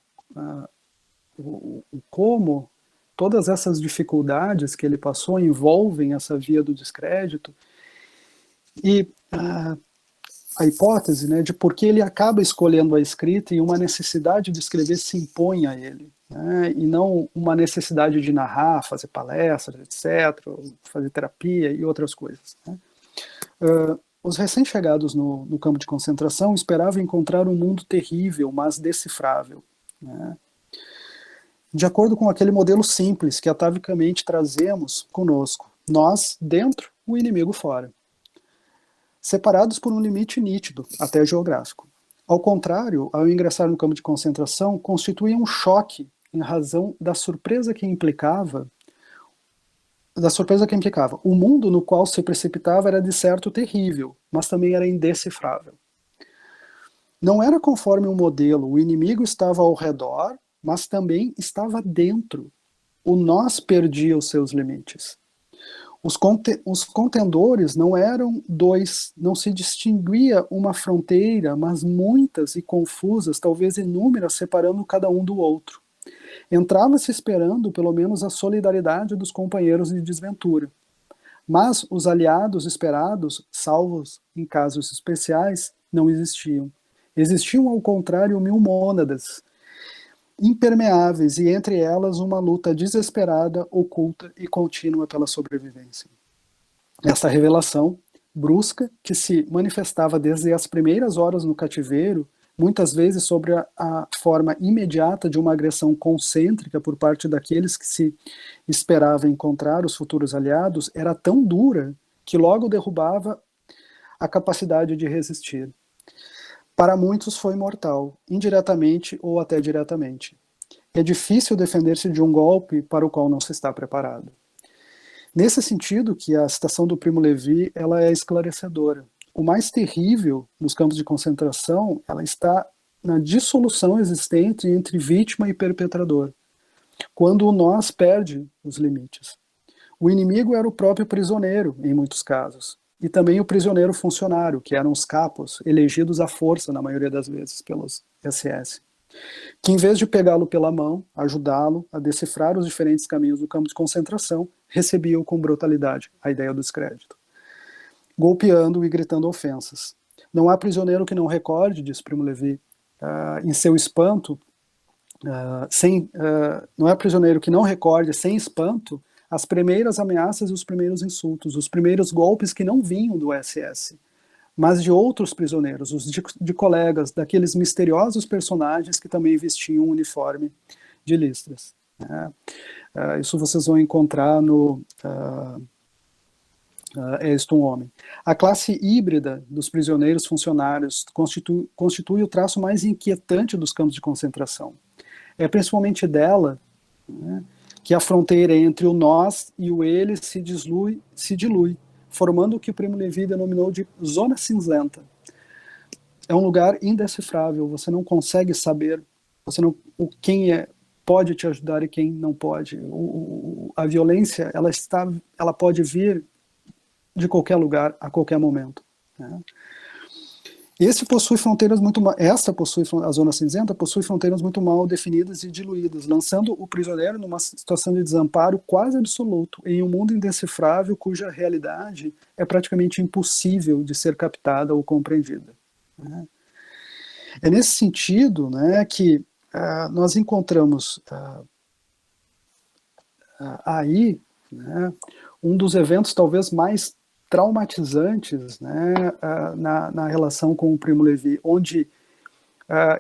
B: como todas essas dificuldades que ele passou envolvem essa via do descrédito, e a hipótese, né, de por que ele acaba escolhendo a escrita e uma necessidade de escrever se impõe a ele, né, e não uma necessidade de narrar, fazer palestras, etc., fazer terapia e outras coisas, né. Os recém-chegados no campo de concentração esperavam encontrar um mundo terrível, mas decifrável, né, de acordo com aquele modelo simples que atavicamente trazemos conosco, nós dentro, o inimigo fora, separados por um limite nítido, até geográfico. Ao contrário, ao ingressar no campo de concentração, constituía um choque em razão da surpresa que implicava. O mundo no qual se precipitava era de certo terrível, mas também era indecifrável. Não era conforme um modelo, o inimigo estava ao redor, mas também estava dentro. O nós perdia os seus limites. Os contendores não eram dois, não se distinguia uma fronteira, mas muitas e confusas, talvez inúmeras, separando cada um do outro. Entrava-se esperando pelo menos a solidariedade dos companheiros de desventura. Mas os aliados esperados, salvos em casos especiais, não existiam. Existiam, ao contrário, 1000 mônadas, impermeáveis, e entre elas uma luta desesperada, oculta e contínua pela sobrevivência. Essa revelação brusca, que se manifestava desde as primeiras horas no cativeiro, muitas vezes sobre a forma imediata de uma agressão concêntrica por parte daqueles que se esperava encontrar os futuros aliados, era tão dura que logo derrubava a capacidade de resistir. Para muitos foi mortal, indiretamente ou até diretamente. É difícil defender-se de um golpe para o qual não se está preparado. Nesse sentido que a citação do Primo Levi, ela é esclarecedora. O mais terrível nos campos de concentração, ela está na dissolução existente entre vítima e perpetrador, quando o nós perde os limites. O inimigo era o próprio prisioneiro, em muitos casos, e também o prisioneiro funcionário, que eram os capos, elegidos à força, na maioria das vezes, pelos SS, que em vez de pegá-lo pela mão, ajudá-lo a decifrar os diferentes caminhos do campo de concentração, recebia-o com brutalidade, a ideia do descrédito, golpeando e gritando ofensas. Não há prisioneiro que não recorde, diz Primo Levi, em seu espanto, não é prisioneiro que não recorde, sem espanto, as primeiras ameaças e os primeiros insultos, os primeiros golpes que não vinham do SS, mas de outros prisioneiros, os de colegas, daqueles misteriosos personagens que também vestiam um uniforme de listras. Isso vocês vão encontrar no É Isto um Homem. A classe híbrida dos prisioneiros funcionários constitui o traço mais inquietante dos campos de concentração. É principalmente dela, né, que a fronteira entre o nós e o ele se dilui, formando o que o Primo Levi denominou de zona cinzenta. É um lugar indecifrável, você não consegue saber quem pode te ajudar e quem não pode. A violência, ela pode vir de qualquer lugar, a qualquer momento, né? A zona cinzenta possui fronteiras muito mal definidas e diluídas, lançando o prisioneiro numa situação de desamparo quase absoluto, em um mundo indecifrável cuja realidade é praticamente impossível de ser captada ou compreendida, né? É nesse sentido, né, que nós encontramos aí, né, um dos eventos talvez mais traumatizantes, né, na relação com o Primo Levi, onde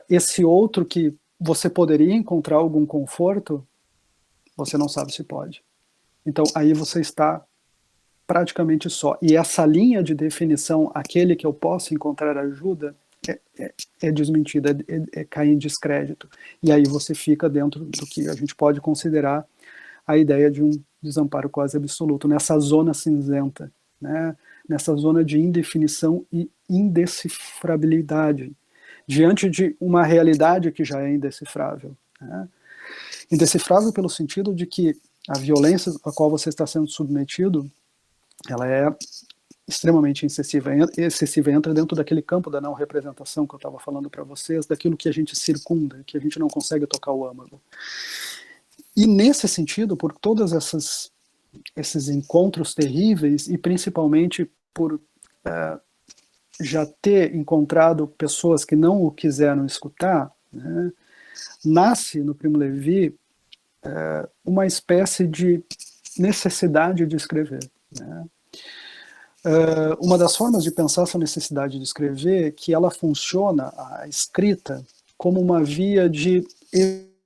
B: esse outro que você poderia encontrar algum conforto, você não sabe se pode. Então aí você está praticamente só. E essa linha de definição, aquele que eu posso encontrar ajuda, é desmentida, é cair em descrédito. E aí você fica dentro do que a gente pode considerar a ideia de um desamparo quase absoluto, nessa zona cinzenta, né? Nessa zona de indefinição e indecifrabilidade, diante de uma realidade que já é indecifrável. Né? Indecifrável pelo sentido de que a violência a qual você está sendo submetido, ela é extremamente excessiva, entra dentro daquele campo da não representação que eu estava falando para vocês, daquilo que a gente circunda, que a gente não consegue tocar o âmago. E nesse sentido, por todas esses encontros terríveis, e principalmente por já ter encontrado pessoas que não o quiseram escutar, né, nasce no Primo Levi uma espécie de necessidade de escrever. Né? Uma das formas de pensar essa necessidade de escrever é que ela funciona, a escrita, como uma via de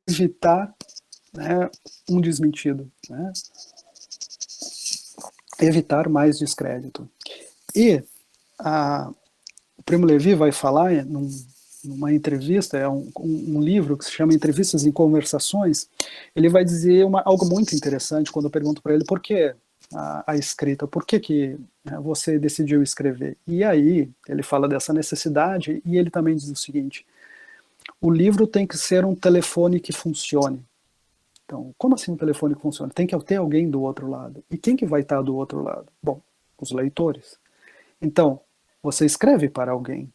B: evitar, né, um desmentido, né? Evitar mais descrédito. E o Primo Levi vai falar numa entrevista, é um livro que se chama Entrevistas e Conversações, ele vai dizer algo muito interessante quando eu pergunto para ele por que a escrita, por que você decidiu escrever? E aí ele fala dessa necessidade e ele também diz o seguinte: o livro tem que ser um telefone que funcione. Então, como assim um telefone que funciona? Tem que ter alguém do outro lado. E quem que vai estar do outro lado? Bom, os leitores. Então, você escreve para alguém.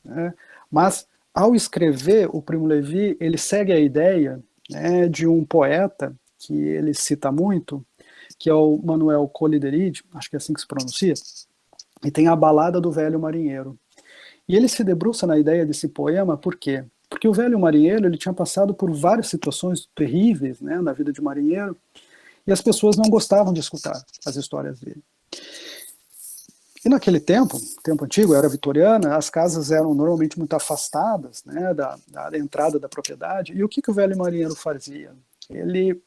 B: Né? Mas, ao escrever, o Primo Levi, ele segue a ideia, né, de um poeta que ele cita muito, que é o Manuel Colideride, acho que é assim que se pronuncia, e tem a Balada do Velho Marinheiro. E ele se debruça na ideia desse poema, por quê? Porque o velho marinheiro, ele tinha passado por várias situações terríveis, né, na vida de marinheiro, e as pessoas não gostavam de escutar as histórias dele. E naquele tempo antigo, era vitoriana, as casas eram normalmente muito afastadas, né, da entrada da propriedade, e o que o velho marinheiro fazia? Ele,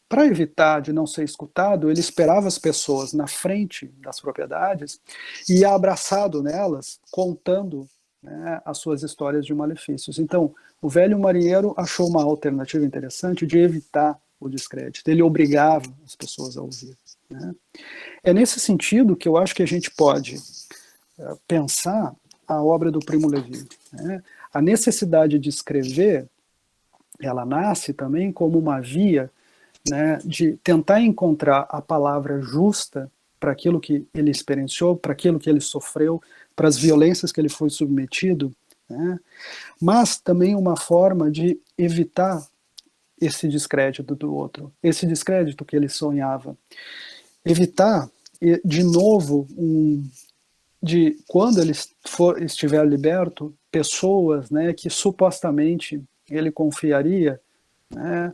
B: para evitar de não ser escutado, ele esperava as pessoas na frente das propriedades e ia abraçado nelas, contando, né, as suas histórias de malefícios. Então, o velho marinheiro achou uma alternativa interessante de evitar o descrédito. Ele obrigava as pessoas a ouvir. Né? É nesse sentido que eu acho que a gente pode pensar a obra do Primo Levi. Né? A necessidade de escrever, ela nasce também como uma via, né, de tentar encontrar a palavra justa para aquilo que ele experienciou, para aquilo que ele sofreu, para as violências que ele foi submetido, né, mas também uma forma de evitar esse descrédito do outro, esse descrédito que ele sonhava. Evitar, de novo, de quando ele estiver liberto, pessoas, né, que supostamente ele confiaria, né,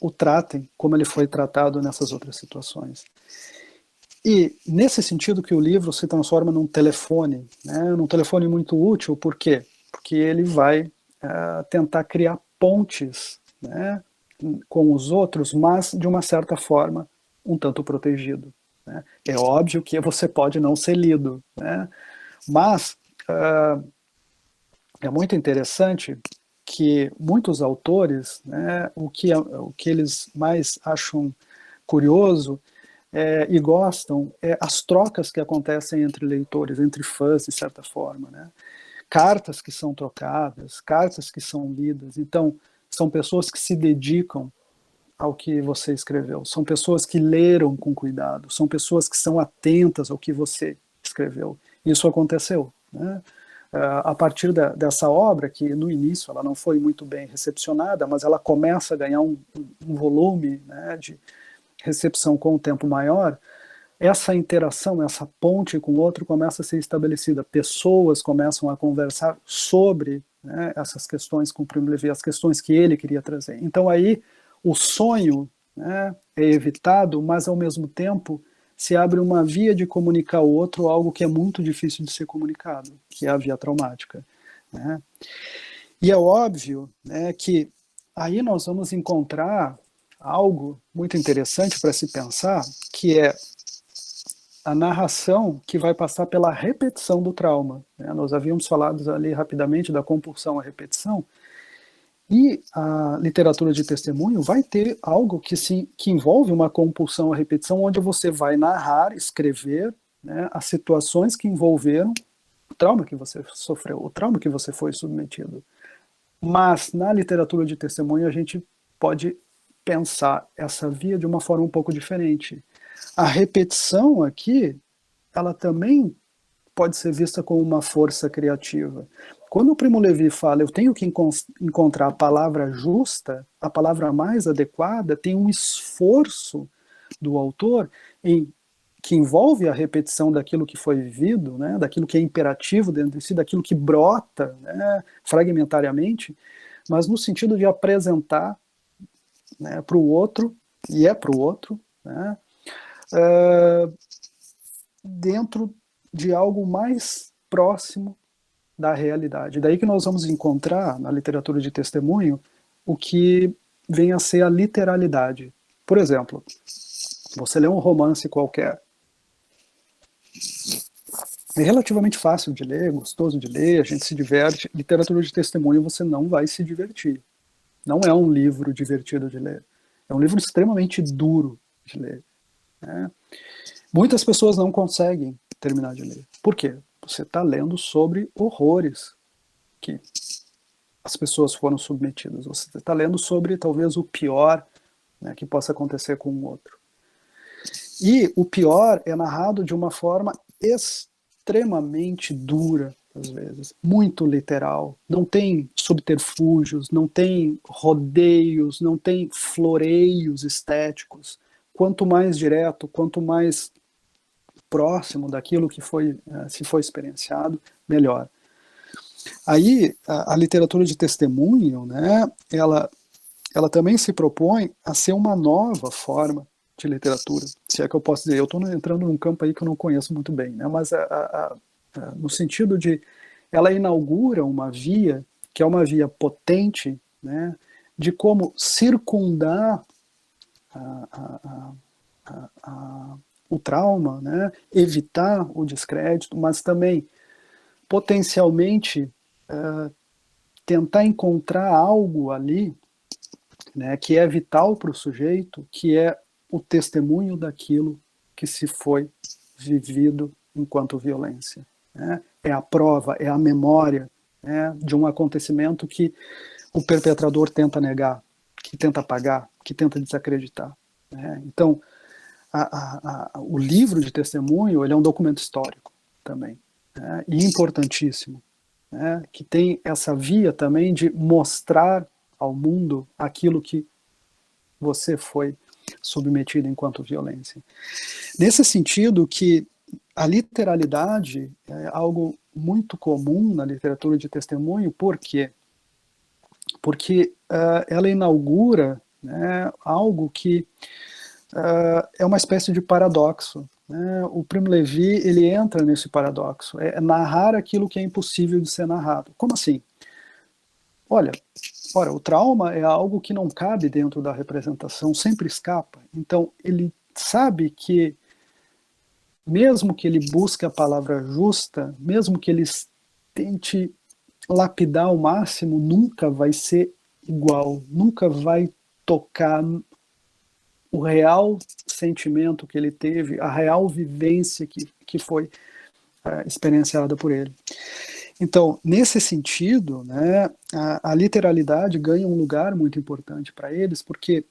B: o tratem como ele foi tratado nessas outras situações. E nesse sentido que o livro se transforma num telefone, né, num telefone muito útil, por quê? Porque ele vai tentar criar pontes, né, com os outros, mas de uma certa forma um tanto protegido. Né? É óbvio que você pode não ser lido, né, mas é muito interessante que muitos autores, né, o que eles mais acham curioso e gostam é as trocas que acontecem entre leitores, entre fãs, de certa forma. Né? Cartas que são trocadas, cartas que são lidas. Então, são pessoas que se dedicam ao que você escreveu, são pessoas que leram com cuidado, são pessoas que são atentas ao que você escreveu. Isso aconteceu. Né? A partir dessa obra, que no início ela não foi muito bem recepcionada, mas ela começa a ganhar um volume, né, de recepção com o tempo maior, essa interação, essa ponte com o outro começa a ser estabelecida. Pessoas começam a conversar sobre, né, essas questões com o Primo Levi, as questões que ele queria trazer. Então aí o sonho, né, é evitado, mas ao mesmo tempo se abre uma via de comunicar ao outro algo que é muito difícil de ser comunicado, que é a via traumática, né? E é óbvio, né, que aí nós vamos encontrar algo muito interessante para se pensar, que é a narração que vai passar pela repetição do trauma, né? Nós havíamos falado ali rapidamente da compulsão à repetição, e a literatura de testemunho vai ter algo que envolve uma compulsão à repetição, onde você vai narrar, escrever, né, as situações que envolveram o trauma que você sofreu, o trauma que você foi submetido. Mas na literatura de testemunho a gente pode pensar essa via de uma forma um pouco diferente. A repetição aqui, ela também pode ser vista como uma força criativa. Quando o Primo Levi fala, eu tenho que encontrar a palavra justa, a palavra mais adequada, tem um esforço do autor que envolve a repetição daquilo que foi vivido, né, daquilo que é imperativo dentro de si, daquilo que brota, né, fragmentariamente, mas no sentido de apresentar, né, para o outro, e é para o outro, né, dentro de algo mais próximo da realidade. Daí que nós vamos encontrar na literatura de testemunho o que vem a ser a literalidade. Por exemplo, você lê um romance qualquer, é relativamente fácil de ler, gostoso de ler, a gente se diverte. Literatura de testemunho você não vai se divertir. Não é um livro divertido de ler. É um livro extremamente duro de ler, né? Muitas pessoas não conseguem terminar de ler. Por quê? Você está lendo sobre horrores que as pessoas foram submetidas. Você está lendo sobre talvez o pior, né, que possa acontecer com o outro. E o pior é narrado de uma forma extremamente dura, às vezes, muito literal. Não tem subterfúgios, não tem rodeios, não tem floreios estéticos. Quanto mais direto, quanto mais próximo daquilo que foi, se foi experienciado, melhor. Aí, a literatura de testemunho, né, ela também se propõe a ser uma nova forma de literatura, se é que eu posso dizer. Eu estou entrando num campo aí que eu não conheço muito bem, né, mas no sentido de ela inaugura uma via, que é uma via potente, né, de como circundar o trauma, né, evitar o descrédito, mas também potencialmente tentar encontrar algo ali, né, que é vital para o sujeito, que é o testemunho daquilo que se foi vivido enquanto violência, né? É a prova, é a memória, né, de um acontecimento que o perpetrador tenta negar, que tenta apagar, que tenta desacreditar, né? Então, o livro de testemunho, ele é um documento histórico também, né, e importantíssimo, né, que tem essa via também de mostrar ao mundo aquilo que você foi submetido enquanto violência. Nesse sentido que a literalidade é algo muito comum na literatura de testemunho. Por quê? Porque ela inaugura, né, algo que é uma espécie de paradoxo, né? O Primo Levi, ele entra nesse paradoxo, é narrar aquilo que é impossível de ser narrado. Como assim? Ora, o trauma é algo que não cabe dentro da representação, sempre escapa. Então, ele sabe que, mesmo que ele busque a palavra justa, mesmo que ele tente lapidar ao máximo, nunca vai ser igual, nunca vai tocar o real sentimento que ele teve, a real vivência que foi experienciada por ele. Então, nesse sentido, né, a literalidade ganha um lugar muito importante para eles, porque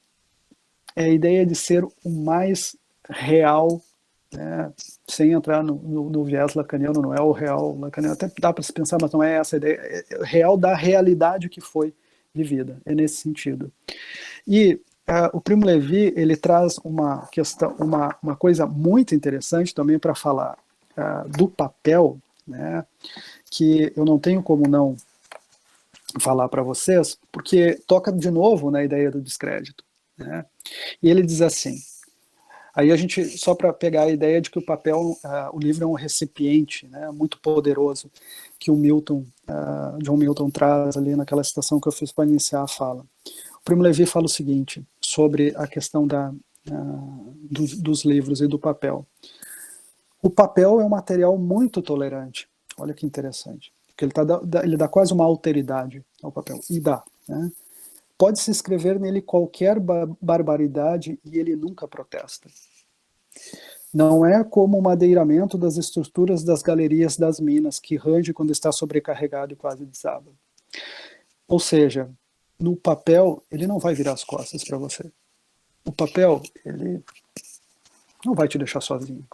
B: é a ideia de ser o mais real, né, sem entrar no viés lacaniano. Não é o real lacaniano, até dá para se pensar, mas não é essa a ideia, é real da realidade que foi vivida, é nesse sentido. E O Primo Levi, ele traz uma questão, uma coisa muito interessante também para falar do papel, né, que eu não tenho como não falar para vocês, porque toca de novo na ideia do descrédito, né? E ele diz assim, aí a gente, só para pegar a ideia de que o papel, o livro é um recipiente, né, muito poderoso, que o John Milton traz ali naquela citação que eu fiz para iniciar a fala. O Primo Levi fala o seguinte, sobre a questão dos livros e do papel. O papel é um material muito tolerante, olha que interessante, porque ele dá quase uma alteridade ao papel, e dá, né? Pode-se escrever nele qualquer barbaridade e ele nunca protesta. Não é como o madeiramento das estruturas das galerias das minas, que range quando está sobrecarregado e quase desaba. Ou seja, no papel, ele não vai virar as costas para você. O papel, ele não vai te deixar sozinho.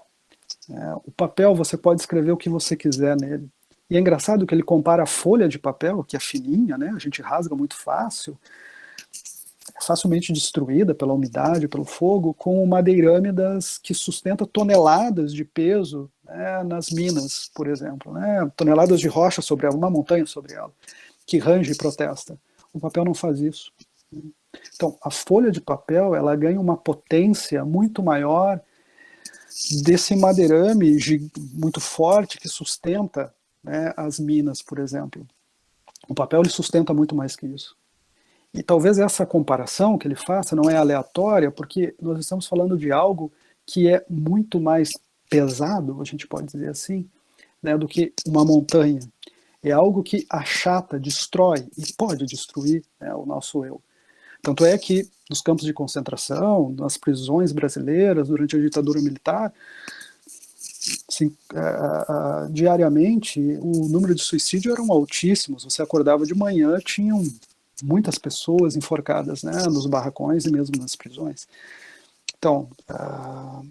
B: O papel, você pode escrever o que você quiser nele. E é engraçado que ele compara a folha de papel, que é fininha, né? A gente rasga muito fácil, é facilmente destruída pela umidade, pelo fogo, com o madeirame que sustenta toneladas de peso, né, nas minas, por exemplo, né? Toneladas de rocha sobre ela, uma montanha sobre ela, que range e protesta. O papel não faz isso. Então, a folha de papel, ela ganha uma potência muito maior desse madeirame muito forte que sustenta, né, as minas, por exemplo. O papel, ele sustenta muito mais que isso. E talvez essa comparação que ele faça não é aleatória, porque nós estamos falando de algo que é muito mais pesado, a gente pode dizer assim, né, do que uma montanha. É algo que achata, destrói e pode destruir, né, o nosso eu. Tanto é que nos campos de concentração, nas prisões brasileiras, durante a ditadura militar, assim, diariamente o número de suicídio eram altíssimos. Você acordava de manhã, tinham muitas pessoas enforcadas, né, nos barracões e mesmo nas prisões. Então,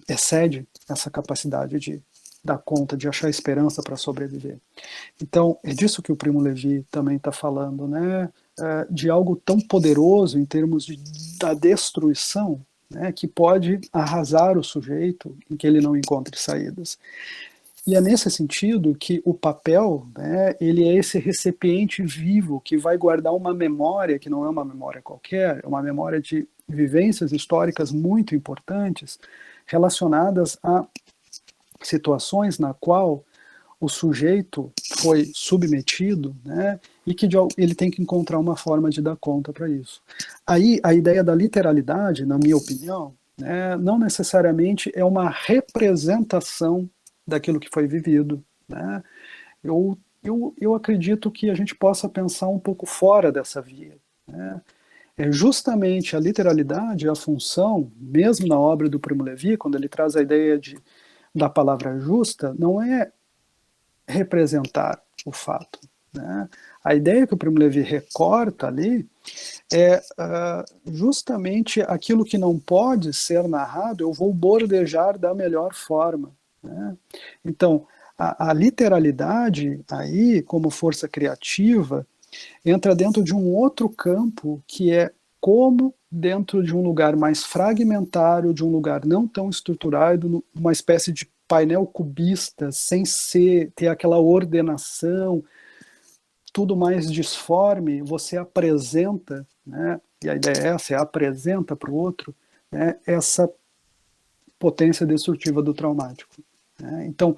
B: excede essa capacidade de dar conta, de achar esperança para sobreviver. Então, é disso que o Primo Levi também está falando, né, de algo tão poderoso em termos da destruição, né, que pode arrasar o sujeito em que ele não encontre saídas. E é nesse sentido que o papel, né, ele é esse recipiente vivo que vai guardar uma memória, que não é uma memória qualquer, é uma memória de vivências históricas muito importantes, relacionadas a situações na qual o sujeito foi submetido, né, e que ele tem que encontrar uma forma de dar conta para isso. Aí a ideia da literalidade, na minha opinião, né, não necessariamente é uma representação daquilo que foi vivido, né? Eu acredito que a gente possa pensar um pouco fora dessa via, né? É justamente a literalidade, a função, mesmo na obra do Primo Levi, quando ele traz a ideia da palavra justa, não é representar o fato, né? A ideia que o Primo Levi recorta ali é justamente aquilo que não pode ser narrado, eu vou bordejar da melhor forma, né? Então, a literalidade aí, como força criativa, entra dentro de um outro campo, que é como, dentro de um lugar mais fragmentário, de um lugar não tão estruturado, uma espécie de painel cubista, sem ter aquela ordenação, tudo mais disforme, você apresenta, né, e a ideia é essa, apresenta para o outro, né, essa potência destrutiva do traumático, né? Então,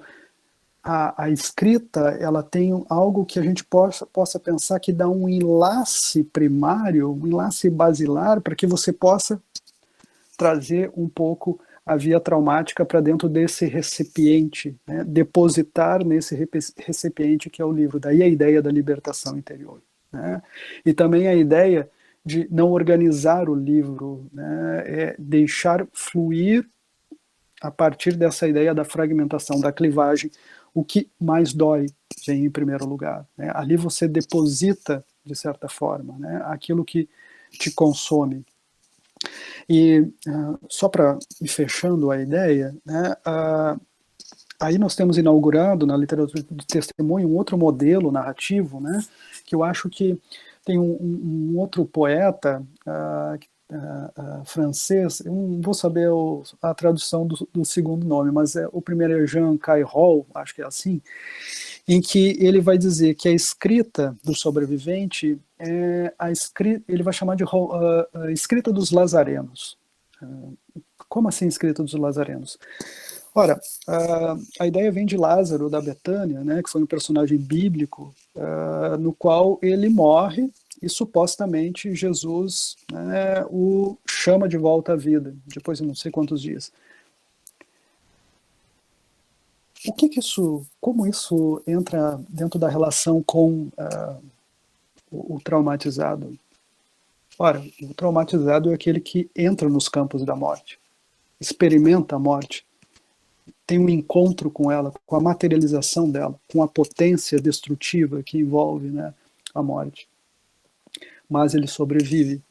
B: a escrita, ela tem algo que a gente possa pensar que dá um enlace primário, um enlace basilar, para que você possa trazer um pouco a via traumática para dentro desse recipiente, né? Depositar nesse recipiente que é o livro. Daí a ideia da libertação interior, né? E também a ideia de não organizar o livro, né? É deixar fluir a partir dessa ideia da fragmentação, da clivagem, o que mais dói vem em primeiro lugar, né? Ali você deposita, de certa forma, né, aquilo que te consome. E só para ir fechando a ideia, né, aí nós temos inaugurado na literatura de testemunho um outro modelo narrativo, né, que eu acho que tem um outro poeta francês, eu não vou saber a tradução do segundo nome, mas o primeiro é Jean Cairol, acho que é assim, em que ele vai dizer que a escrita do sobrevivente é a escrita, ele vai chamar de a escrita dos lazarenos. Como assim escrita dos lazarenos? Ora, a ideia vem de Lázaro da Betânia, né, que foi um personagem bíblico, no qual ele morre e supostamente Jesus, né, o chama de volta à vida, depois de não sei quantos dias. Como isso entra dentro da relação com o traumatizado? Ora, o traumatizado é aquele que entra nos campos da morte, experimenta a morte, tem um encontro com ela, com a materialização dela, com a potência destrutiva que envolve, né, a morte. Mas ele sobrevive,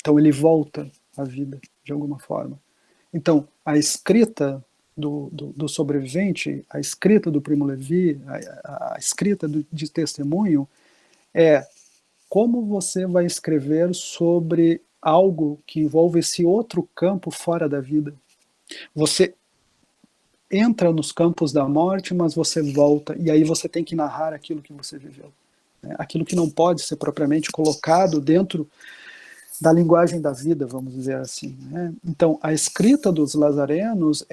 B: então ele volta à vida, de alguma forma. Então, a escrita do sobrevivente, a escrita do Primo Levi, a escrita de testemunho, é como você vai escrever sobre algo que envolve esse outro campo fora da vida. Você entra nos campos da morte, mas você volta, e aí você tem que narrar aquilo que você viveu. Né? Aquilo que não pode ser propriamente colocado dentro da linguagem da vida, vamos dizer assim. Né? Então, a escrita dos lazarenos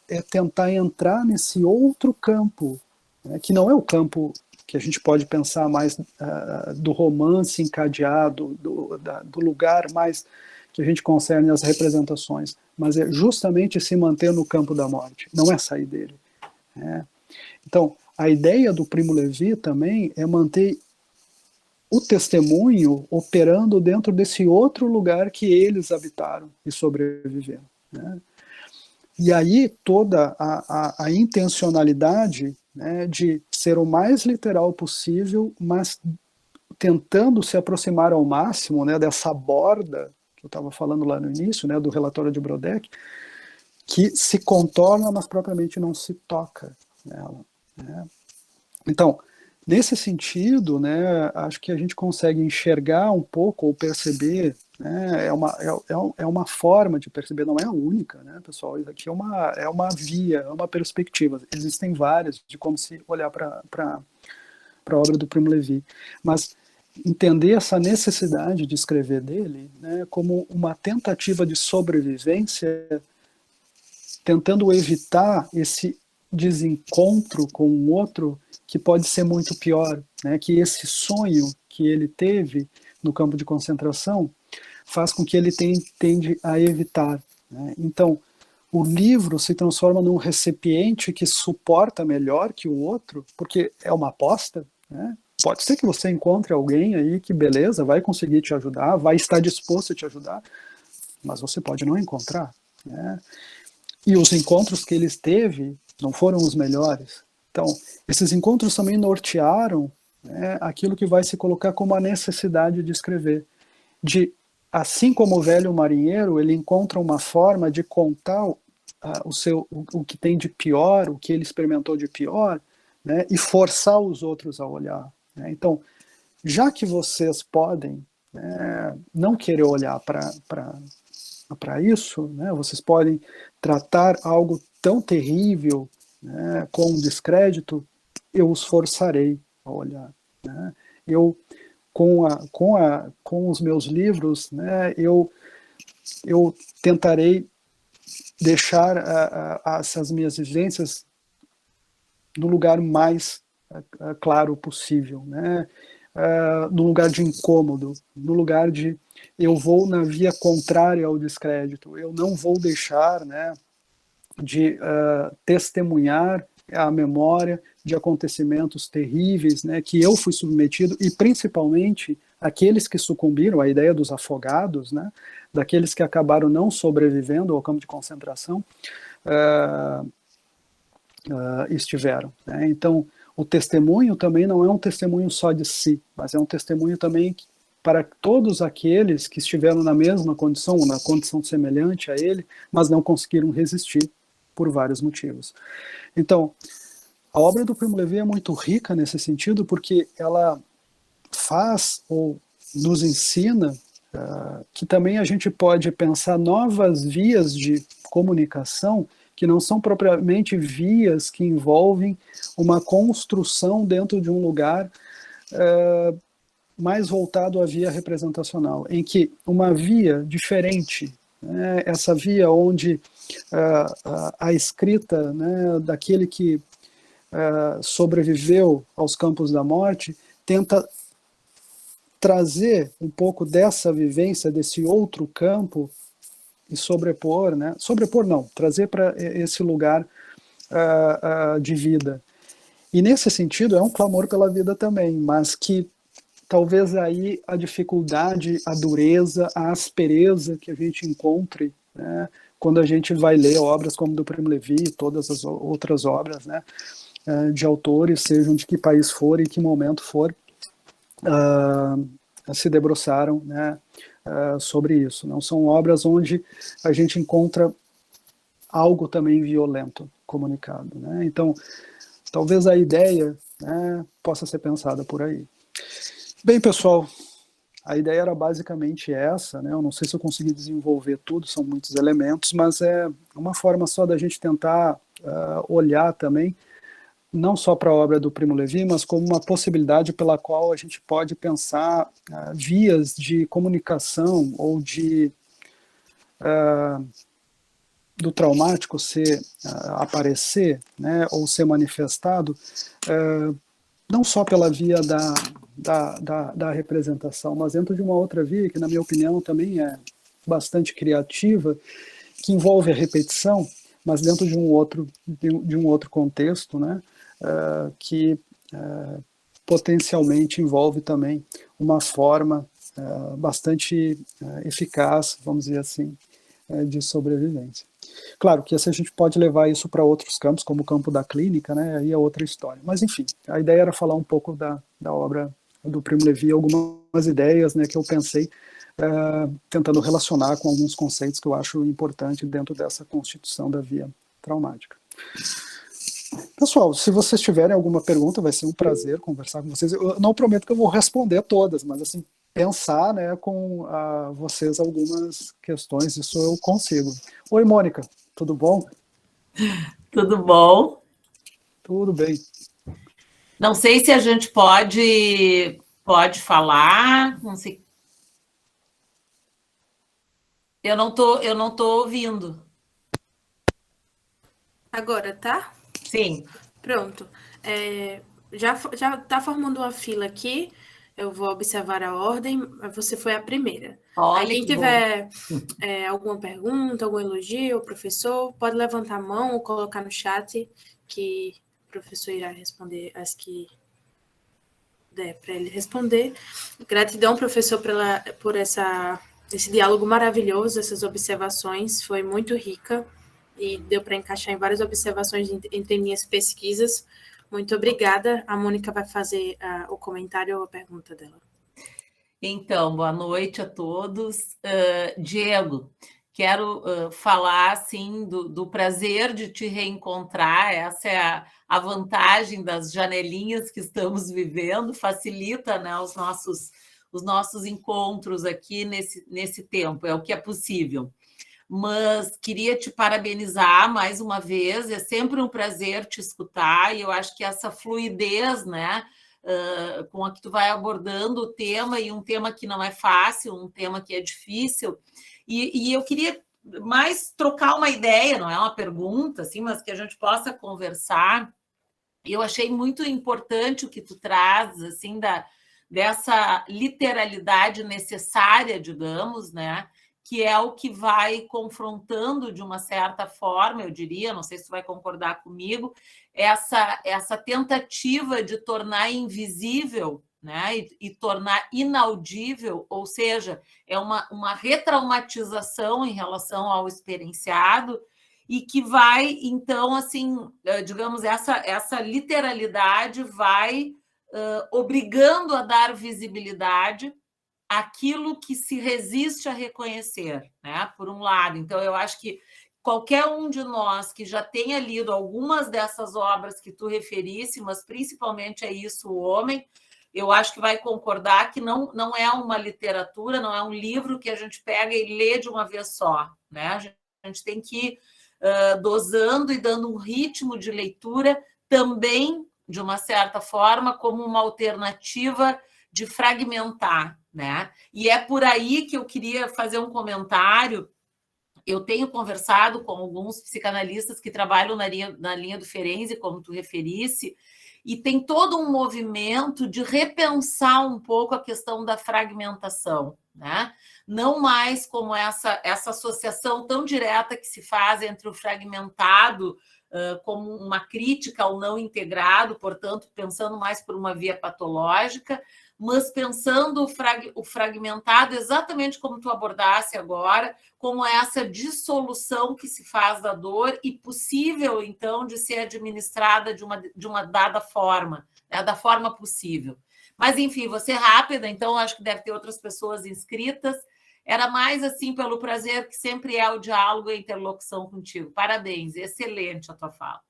B: é tentar entrar nesse outro campo, né? Que não é o campo que a gente pode pensar mais do romance encadeado, do lugar mais que a gente concerne as representações, mas é justamente se manter no campo da morte, não é sair dele. Né? Então, a ideia do Primo Levi também é manter o testemunho operando dentro desse outro lugar que eles habitaram e sobreviveram. Né? E aí toda a intencionalidade, né, de ser o mais literal possível, mas tentando se aproximar ao máximo, né, dessa borda que eu estava falando lá no início, né, do relatório de Brodeck, que se contorna, mas propriamente não se toca nela. Né? Então, nesse sentido, né, acho que a gente consegue enxergar um pouco ou perceber, né, é uma forma de perceber, não é a única, né, pessoal, isso aqui é uma via, é uma perspectiva, existem várias de como se olhar para a obra do Primo Levi, mas entender essa necessidade de escrever dele, né, como uma tentativa de sobrevivência, tentando evitar esse desencontro com o outro que pode ser muito pior, né, que esse sonho que ele teve no campo de concentração faz com que ele tende a evitar. Né? Então, o livro se transforma num recipiente que suporta melhor que o outro, porque é uma aposta, né? Pode ser que você encontre alguém aí que, beleza, vai conseguir te ajudar, vai estar disposto a te ajudar, mas você pode não encontrar. Né? E os encontros que ele teve não foram os melhores. Então, esses encontros também nortearam, né, aquilo que vai se colocar como a necessidade de escrever. Assim como o velho marinheiro, ele encontra uma forma de contar o que tem de pior, o que ele experimentou de pior, né, e forçar os outros a olhar. Né? Então, já que vocês podem, né, não querer olhar para isso, né, vocês podem tratar algo tão terrível, né, com descrédito, eu os forçarei a olhar. Né? Eu, com os meus livros, né, eu tentarei deixar essas minhas vivências no lugar mais claro possível, né? No lugar de incômodo, no lugar de eu vou na via contrária ao descrédito, eu não vou deixar, né, de testemunhar a memória de acontecimentos terríveis, né, que eu fui submetido, e principalmente aqueles que sucumbiram, a ideia dos afogados, né, daqueles que acabaram não sobrevivendo ao campo de concentração, estiveram. Né? Então, o testemunho também não é um testemunho só de si, mas é um testemunho também para todos aqueles que estiveram na mesma condição, ou na condição semelhante a ele, mas não conseguiram resistir por vários motivos. Então, a obra do Primo Levi é muito rica nesse sentido, porque ela faz ou nos ensina que também a gente pode pensar novas vias de comunicação que não são propriamente vias que envolvem uma construção dentro de um lugar mais voltado à via representacional, em que uma via diferente, né, essa via onde a escrita, né, daquele que sobreviveu aos campos da morte, tenta trazer um pouco dessa vivência, desse outro campo, e sobrepor, né? Sobrepor não, trazer para esse lugar de vida. E nesse sentido é um clamor pela vida também, mas que talvez aí a dificuldade, a dureza, a aspereza que a gente encontre, né, quando a gente vai ler obras como do Primo Levi e todas as outras obras, né, de autores, sejam de que país for e que momento for, se debruçaram, né, sobre isso. Não são obras onde a gente encontra algo também violento comunicado, né? Então, talvez a ideia, né, possa ser pensada por aí. Bem, pessoal, a ideia era basicamente essa, né? Eu não sei se eu consegui desenvolver tudo, são muitos elementos, mas é uma forma só da gente tentar olhar também, não só para a obra do Primo Levi, mas como uma possibilidade pela qual a gente pode pensar vias de comunicação ou de do traumático ser aparecer, né, ou ser manifestado, não só pela via da representação, mas dentro de uma outra via que, na minha opinião, também é bastante criativa, que envolve a repetição, mas dentro de um outro contexto, né, que potencialmente envolve também uma forma bastante eficaz, vamos dizer assim, de sobrevivência. Claro que a gente pode levar isso para outros campos, como o campo da clínica, né, aí é outra história. Mas, enfim, a ideia era falar um pouco da obra do Primo Levi, algumas ideias, né, que eu pensei, tentando relacionar com alguns conceitos que eu acho importante dentro dessa constituição da via traumática. Pessoal, se vocês tiverem alguma pergunta, vai ser um prazer conversar com vocês. Eu não prometo que eu vou responder todas, mas assim, pensar, né, com vocês algumas questões, isso eu consigo. Oi, Mônica, tudo bom?
C: Tudo bom?
B: Tudo bem.
C: Não sei se a gente pode falar, não sei. Eu não tô ouvindo.
A: Agora, tá?
C: Sim.
A: Pronto. Já está formando uma fila aqui. Eu vou observar a ordem. Você foi a primeira.
C: Olha,
A: aí, quem
C: que
A: tiver alguma pergunta, algum elogio, professor, pode levantar a mão ou colocar no chat que o professor irá responder as que der para ele responder. Gratidão, professor, por esse diálogo maravilhoso, essas observações. Foi muito rica e deu para encaixar em várias observações entre minhas pesquisas. Muito obrigada. A Mônica vai fazer o comentário ou a pergunta dela.
C: Então, boa noite a todos. Diego, quero falar assim, do prazer de te reencontrar. Essa é a vantagem das janelinhas que estamos vivendo, facilita, né, os nossos encontros aqui nesse tempo, é o que é possível. Mas queria te parabenizar mais uma vez, é sempre um prazer te escutar, e eu acho que essa fluidez, né, com a que tu vai abordando o tema, e um tema que não é fácil, um tema que é difícil, e eu queria mais trocar uma ideia, não é uma pergunta, assim, mas que a gente possa conversar. Eu achei muito importante o que tu traz, assim, dessa literalidade necessária, digamos, né, que é o que vai confrontando de uma certa forma, eu diria, não sei se tu vai concordar comigo, essa tentativa de tornar invisível, né, e tornar inaudível, ou seja, é uma retraumatização em relação ao experienciado, e que vai, então, assim, digamos, essa literalidade vai obrigando a dar visibilidade aquilo que se resiste a reconhecer, né? Por um lado. Então, eu acho que qualquer um de nós que já tenha lido algumas dessas obras que tu referisse, mas principalmente é isso, o homem, eu acho que vai concordar que não é uma literatura, não é um livro que a gente pega e lê de uma vez só, né? A gente tem que ir dosando e dando um ritmo de leitura também, de uma certa forma, como uma alternativa de fragmentar, né? E é por aí que eu queria fazer um comentário. Eu tenho conversado com alguns psicanalistas que trabalham na linha do Ferenczi, como tu referisse, e tem todo um movimento de repensar um pouco a questão da fragmentação, né? Não mais como essa associação tão direta que se faz entre o fragmentado como uma crítica ao não integrado, portanto, pensando mais por uma via patológica, mas pensando o fragmentado exatamente como tu abordasse agora, como essa dissolução que se faz da dor e possível, então, de ser administrada de uma dada forma, né, da forma possível. Mas, enfim, vou ser rápida, então acho que deve ter outras pessoas inscritas. Era mais assim pelo prazer que sempre é o diálogo e a interlocução contigo. Parabéns, excelente a tua fala.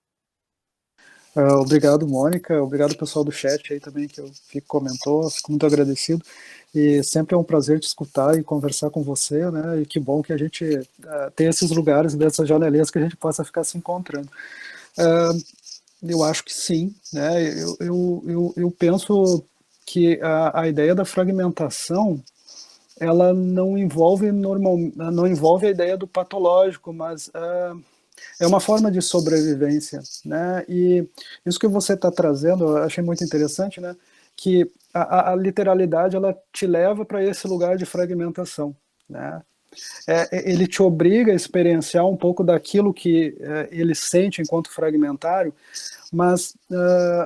B: Obrigado, Mônica. Obrigado, pessoal do chat aí também que comentou. Fico muito agradecido. E sempre é um prazer te escutar e conversar com você, né? E que bom que a gente tem esses lugares, dessas janelinhas que a gente possa ficar se encontrando. Eu acho que sim, né? Eu penso que a ideia da fragmentação, ela não envolve a ideia do patológico, mas é uma forma de sobrevivência, né? E isso que você está trazendo, eu achei muito interessante, né? Que a literalidade, ela te leva para esse lugar de fragmentação, né? Ele te obriga a experienciar um pouco daquilo que ele sente enquanto fragmentário, mas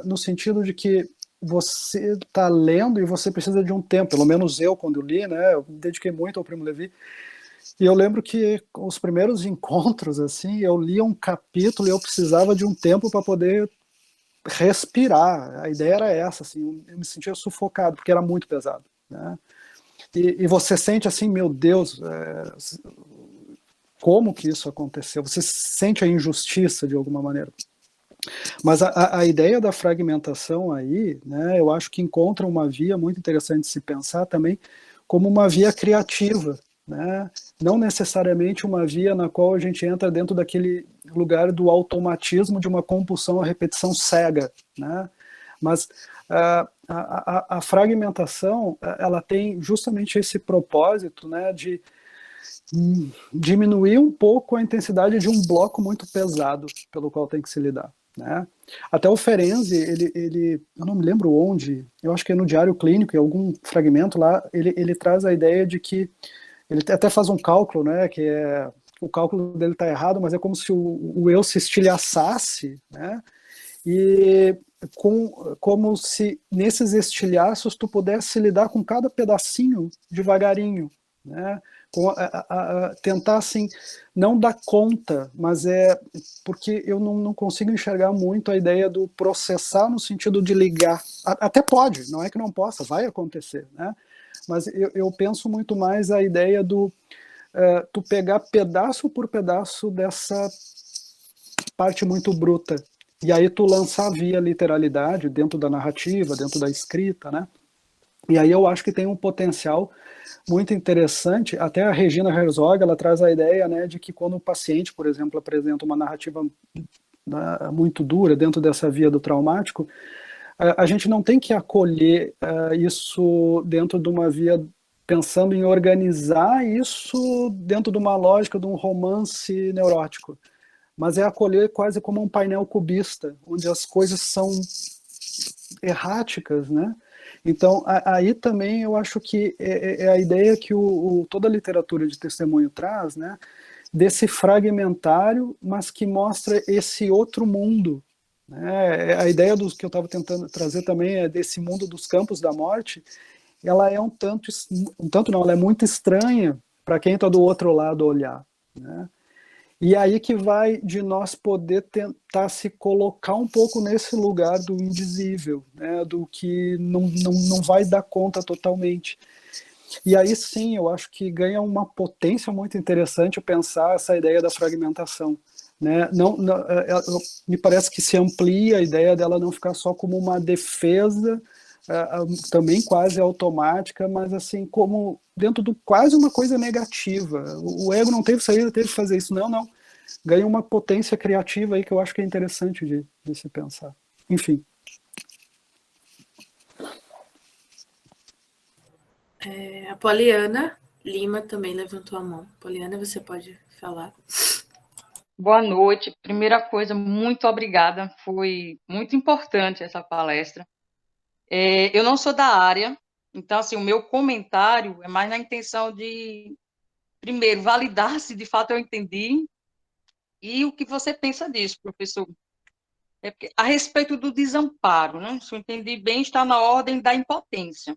B: no sentido de que você está lendo e você precisa de um tempo, pelo menos eu, quando li, né? Eu me dediquei muito ao Primo Levi. E eu lembro que os primeiros encontros, assim, eu lia um capítulo e eu precisava de um tempo para poder respirar. A ideia era essa, assim, eu me sentia sufocado, porque era muito pesado, né? E você sente assim, meu Deus, como que isso aconteceu? Você sente a injustiça de alguma maneira. Mas a ideia da fragmentação aí, né, eu acho que encontra uma via muito interessante de se pensar também como uma via criativa, né? Não necessariamente uma via na qual a gente entra dentro daquele lugar do automatismo de uma compulsão à repetição cega, né? Mas a fragmentação, ela tem justamente esse propósito, né, de diminuir um pouco a intensidade de um bloco muito pesado pelo qual tem que se lidar, né? Até o Ferenczi, ele eu não me lembro onde, eu acho que é no Diário Clínico, em algum fragmento lá, ele traz a ideia de que ele até faz um cálculo, né, que o cálculo dele está errado, mas é como se o eu se estilhaçasse, né, e como se nesses estilhaços tu pudesse lidar com cada pedacinho devagarinho, né, tentar assim, não dar conta, mas porque eu não consigo enxergar muito a ideia do processar no sentido de ligar, até pode, não é que não possa, vai acontecer, né, mas eu penso muito mais a ideia do tu pegar pedaço por pedaço dessa parte muito bruta, e aí tu lançar via literalidade dentro da narrativa, dentro da escrita, né? E aí eu acho que tem um potencial muito interessante. Até a Regina Herzog, ela traz a ideia, né, de que quando o paciente, por exemplo, apresenta uma narrativa muito dura dentro dessa via do traumático, a gente não tem que acolher isso dentro de uma via pensando em organizar isso dentro de uma lógica de um romance neurótico, mas é acolher quase como um painel cubista, onde as coisas são erráticas, né? Então, aí também eu acho que é a ideia que toda a literatura de testemunho traz, né? Desse fragmentário, mas que mostra esse outro mundo, né? A ideia que eu estava tentando trazer também é desse mundo dos campos da morte. Ela é ela é muito estranha para quem está do outro lado olhar, né? E aí que vai de nós poder tentar se colocar um pouco nesse lugar do indizível, né, do que não vai dar conta totalmente. E aí sim, eu acho que ganha uma potência muito interessante pensar essa ideia da fragmentação, né? Me parece que se amplia a ideia dela não ficar só como uma defesa também quase automática, mas assim, como dentro do quase uma coisa negativa. O ego não teve saída, teve que fazer isso. Não. Ganha uma potência criativa aí que eu acho que é interessante de se pensar. Enfim.
A: A Poliana Lima também levantou a mão. Poliana, você pode falar.
D: Boa noite. Primeira coisa, muito obrigada. Foi muito importante essa palestra. Eu não sou da área, então, assim, o meu comentário é mais na intenção de, primeiro, validar se de fato eu entendi e o que você pensa disso, professor. A respeito do desamparo, né? Se eu entendi bem, está na ordem da impotência.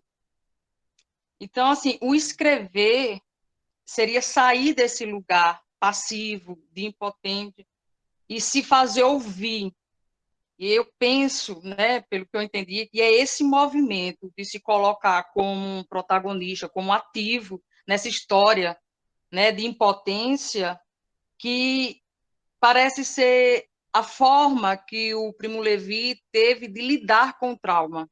D: Então, assim, o escrever seria sair desse lugar passivo, de impotente, e se fazer ouvir. E eu penso, né, pelo que eu entendi, que é esse movimento de se colocar como um protagonista, como ativo nessa história, né, de impotência, que parece ser a forma que o Primo Levi teve de lidar com o trauma,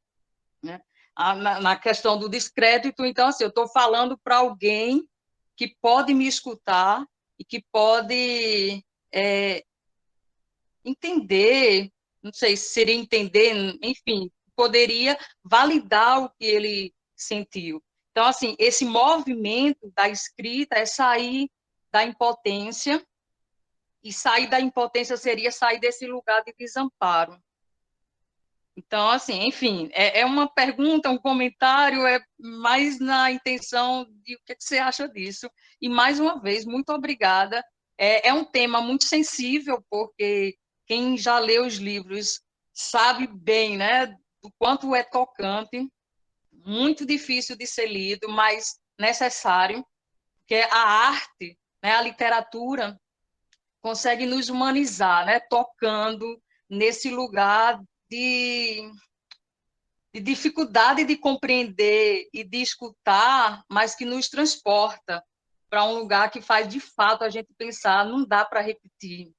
D: né? Na questão do descrédito, então, assim, eu estou falando para alguém que pode me escutar e que pode entender, não sei se seria entender, enfim, poderia validar o que ele sentiu. Então, assim, esse movimento da escrita é sair da impotência, e sair da impotência seria sair desse lugar de desamparo. Então, assim, enfim, é uma pergunta, um comentário, é mais na intenção de o que você acha disso. E, mais uma vez, muito obrigada. É um tema muito sensível, porque quem já leu os livros sabe bem, né, do quanto é tocante, muito difícil de ser lido, mas necessário, porque a arte, né, a literatura, consegue nos humanizar, né, tocando nesse lugar de dificuldade de compreender e de escutar, mas que nos transporta para um lugar que faz, de fato, a gente pensar, não dá para repetir.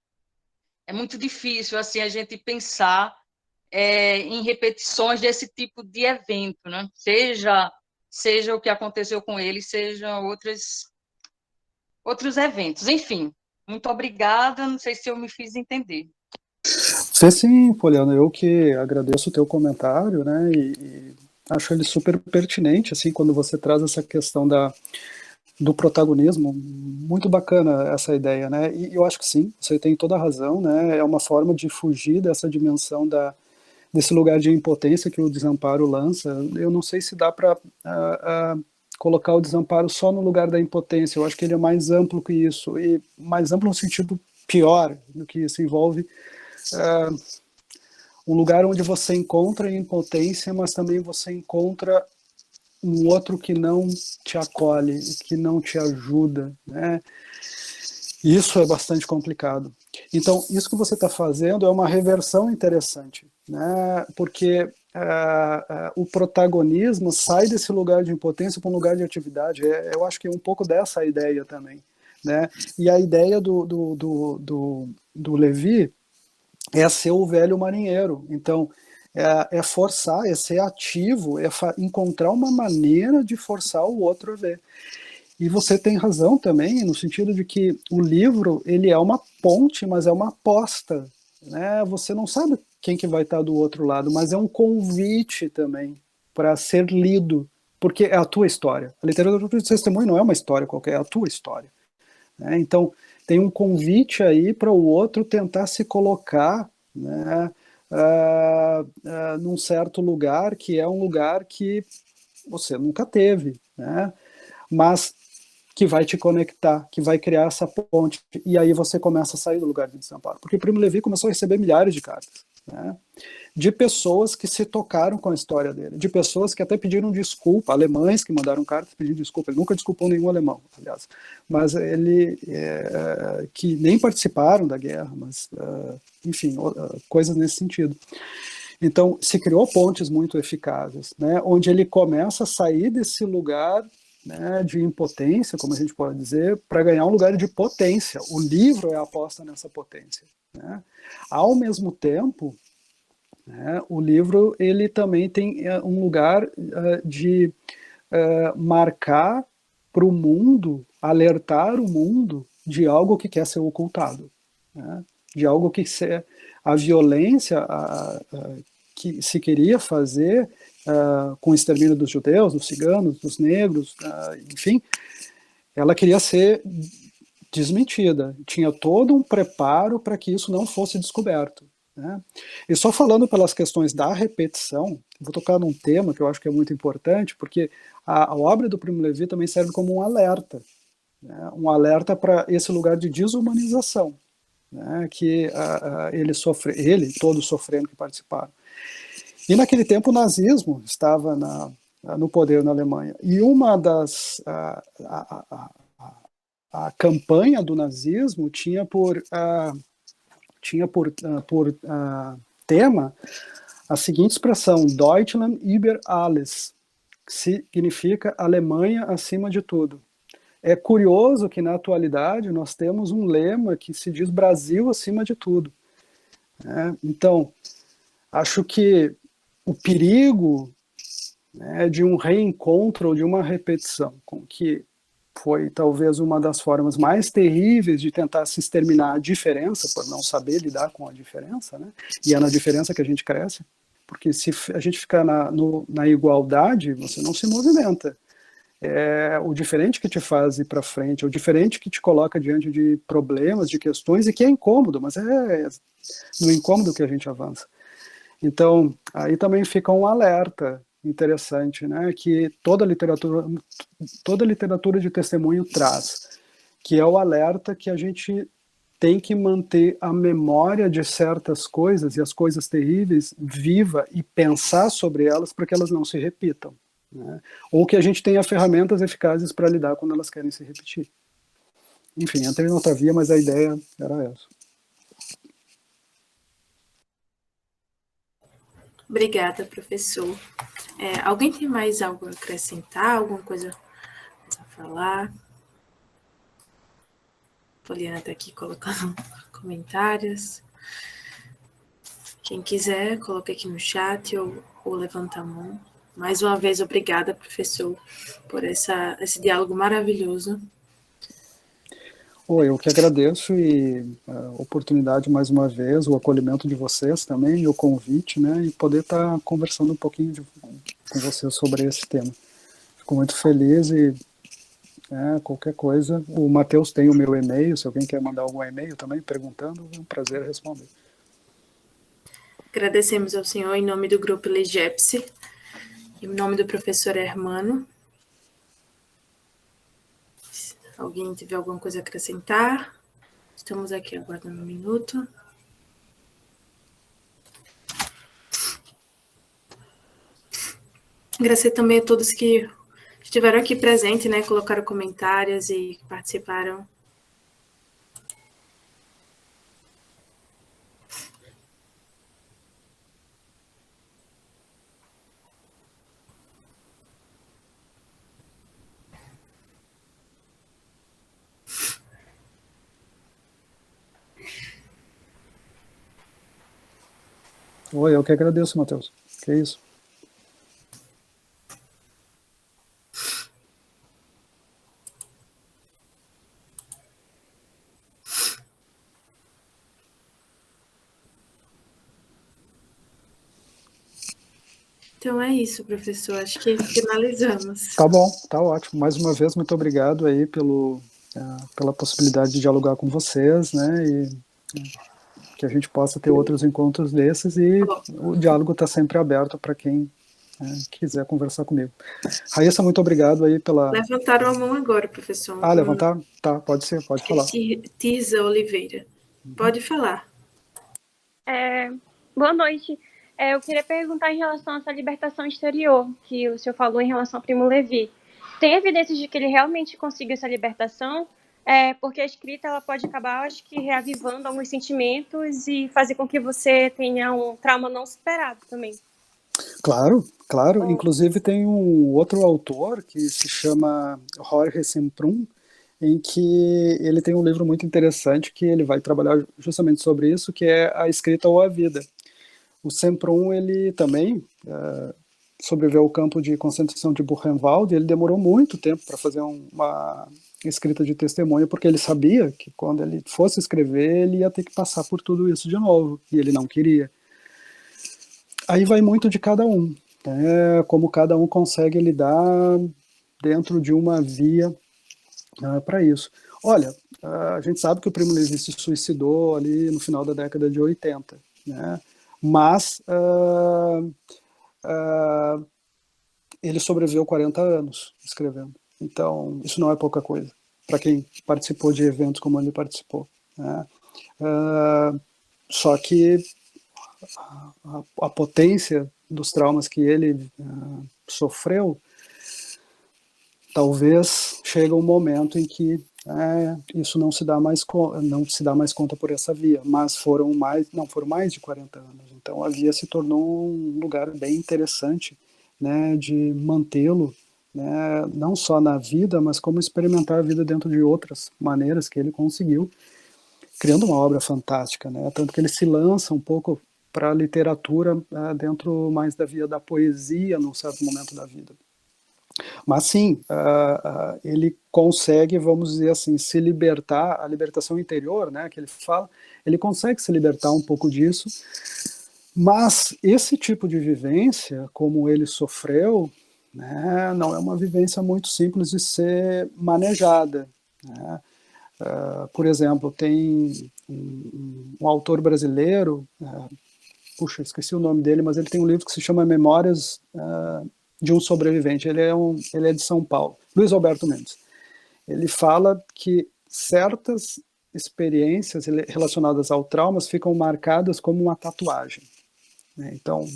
D: É muito difícil, assim, a gente pensar em repetições desse tipo de evento, né? Seja o que aconteceu com ele, seja outros eventos. Enfim, muito obrigada, não sei se eu me fiz entender.
B: Sim, Poliana, eu que agradeço o teu comentário, né, e acho ele super pertinente, assim, quando você traz essa questão do protagonismo, muito bacana essa ideia, né, e eu acho que sim, você tem toda a razão, né, é uma forma de fugir dessa dimensão desse lugar de impotência que o desamparo lança. Eu não sei se dá para colocar o desamparo só no lugar da impotência, eu acho que ele é mais amplo que isso, e mais amplo no sentido pior do que isso, envolve um lugar onde você encontra impotência, mas também você encontra um outro que não te acolhe, que não te ajuda, né? Isso é bastante complicado. Então, isso que você está fazendo é uma reversão interessante, né? Porque o protagonismo sai desse lugar de impotência para um lugar de atividade. Eu acho que é um pouco dessa a ideia também, né? E a ideia do Levi é ser o velho marinheiro. Então, é forçar, é ser ativo, é encontrar uma maneira de forçar o outro a ver. E você tem razão também, no sentido de que o livro, ele é uma ponte, mas é uma aposta, né? Você não sabe quem que vai estar do outro lado, mas é um convite também para ser lido, porque é a tua história. A literatura de testemunho não é uma história qualquer, é a tua história, né? Então, tem um convite aí para o outro tentar se colocar, né, num certo lugar, que é um lugar que você nunca teve, né, mas que vai te conectar, que vai criar essa ponte, e aí você começa a sair do lugar de desamparo. Porque o Primo Levi começou a receber milhares de cartas, né, de pessoas que se tocaram com a história dele, de pessoas que até pediram desculpa, alemães que mandaram cartas pedindo desculpa. Ele nunca desculpou nenhum alemão, aliás, mas ele que nem participaram da guerra, mas enfim, coisas nesse sentido. Então se criou pontes muito eficazes, né, onde ele começa a sair desse lugar, né, de impotência, como a gente pode dizer, para ganhar um lugar de potência. O livro é a aposta nessa potência, né? Ao mesmo tempo né? O livro ele também tem um lugar de marcar para o mundo, alertar o mundo de algo que quer ser ocultado, né? De algo que a violência que se queria fazer com o extermínio dos judeus, dos ciganos, dos negros, enfim, ela queria ser desmentida. Tinha todo um preparo para que isso não fosse descoberto, né? E só falando pelas questões da repetição, vou tocar num tema que eu acho que é muito importante, porque a obra do Primo Levi também serve como um alerta, né? Um alerta para esse lugar de desumanização, né? Que ele, todos sofrendo que participaram. E naquele tempo o nazismo estava no poder na Alemanha. E uma das a campanha do nazismo tinha por tema a seguinte expressão: Deutschland über alles, que significa Alemanha acima de tudo. É curioso que na atualidade nós temos um lema que se diz Brasil acima de tudo, né? Então, acho que o perigo, né, de um reencontro ou de uma repetição, com que foi talvez uma das formas mais terríveis de tentar se exterminar a diferença, por não saber lidar com a diferença, né? E é na diferença que a gente cresce, porque se a gente ficar na igualdade, você não se movimenta. É o diferente que te faz ir para frente, é o diferente que te coloca diante de problemas, de questões, e que é incômodo, mas é no incômodo que a gente avança. Então, aí também fica um alerta interessante, né, que toda literatura de testemunho traz, que é o alerta que a gente tem que manter a memória de certas coisas e as coisas terríveis viva e pensar sobre elas para que elas não se repitam, né? Ou que a gente tenha ferramentas eficazes para lidar quando elas querem se repetir. Enfim, entrei em outra via, mas a ideia era essa.
A: Obrigada, professor. Alguém tem mais algo a acrescentar? Alguma coisa a falar? A Poliana está aqui colocando comentários. Quem quiser, coloque aqui no chat ou levanta a mão. Mais uma vez, obrigada, professor, por esse diálogo maravilhoso.
B: Eu que agradeço e a oportunidade mais uma vez, o acolhimento de vocês também e o convite, né, e poder estar conversando um pouquinho com vocês sobre esse tema. Fico muito feliz e qualquer coisa, o Matheus tem o meu e-mail, se alguém quer mandar algum e-mail também perguntando, é um prazer responder.
A: Agradecemos ao senhor em nome do grupo Legepse, em nome do professor Hermano. Se alguém tiver alguma coisa a acrescentar, estamos aqui aguardando um minuto. Agradecer também a todos que estiveram aqui presentes, né, colocaram comentários e participaram.
B: Eu que agradeço, Matheus. Que é isso.
A: Então é isso, professor. Acho que finalizamos.
B: Tá bom, tá ótimo. Mais uma vez, muito obrigado aí pela possibilidade de dialogar com vocês, né? E que a gente possa ter outros encontros desses e o diálogo está sempre aberto para quem quiser conversar comigo. Raíssa, muito obrigado aí pela...
A: Levantaram a mão agora, professor.
B: Levantaram? Tá, pode ser, pode falar.
A: Tisa Oliveira. Pode falar.
E: Boa noite. Eu queria perguntar em relação a essa libertação exterior, que o senhor falou em relação ao Primo Levi. Tem evidências de que ele realmente conseguiu essa libertação? Porque a escrita ela pode acabar, acho que, reavivando alguns sentimentos e fazer com que você tenha um trauma não superado também.
B: Claro. Inclusive tem um outro autor que se chama Jorge Semprún, em que ele tem um livro muito interessante que ele vai trabalhar justamente sobre isso, que é A Escrita ou a Vida. O Sempron, ele também sobreviveu ao campo de concentração de Buchenwald, e ele demorou muito tempo para fazer uma escrita de testemunha, porque ele sabia que quando ele fosse escrever, ele ia ter que passar por tudo isso de novo, e ele não queria. Aí vai muito de cada um, né, como cada um consegue lidar dentro de uma via para isso. Olha, a gente sabe que o Primo Levi se suicidou ali no final da década de 80, né, mas ele sobreviveu 40 anos escrevendo. Então, isso não é pouca coisa para quem participou de eventos como ele participou, né? Só que a potência dos traumas que ele sofreu, talvez chegue um momento em que isso não se dá mais conta por essa via, mas foram mais de 40 anos. Então a via se tornou um lugar bem interessante, né, de mantê-lo, né, não só na vida, mas como experimentar a vida dentro de outras maneiras que ele conseguiu, criando uma obra fantástica, né, tanto que ele se lança um pouco para a literatura dentro mais da via da poesia num certo momento da vida. Mas sim, ele consegue, vamos dizer assim, se libertar, a libertação interior, né, que ele fala, ele consegue se libertar um pouco disso, mas esse tipo de vivência, como ele sofreu, né, não é uma vivência muito simples de ser manejada, né. Por exemplo, tem um autor brasileiro, puxa, esqueci o nome dele, mas ele tem um livro que se chama Memórias de um Sobrevivente. Ele é de São Paulo, Luiz Alberto Mendes. Ele fala que certas experiências relacionadas ao traumas ficam marcadas como uma tatuagem, né? Então,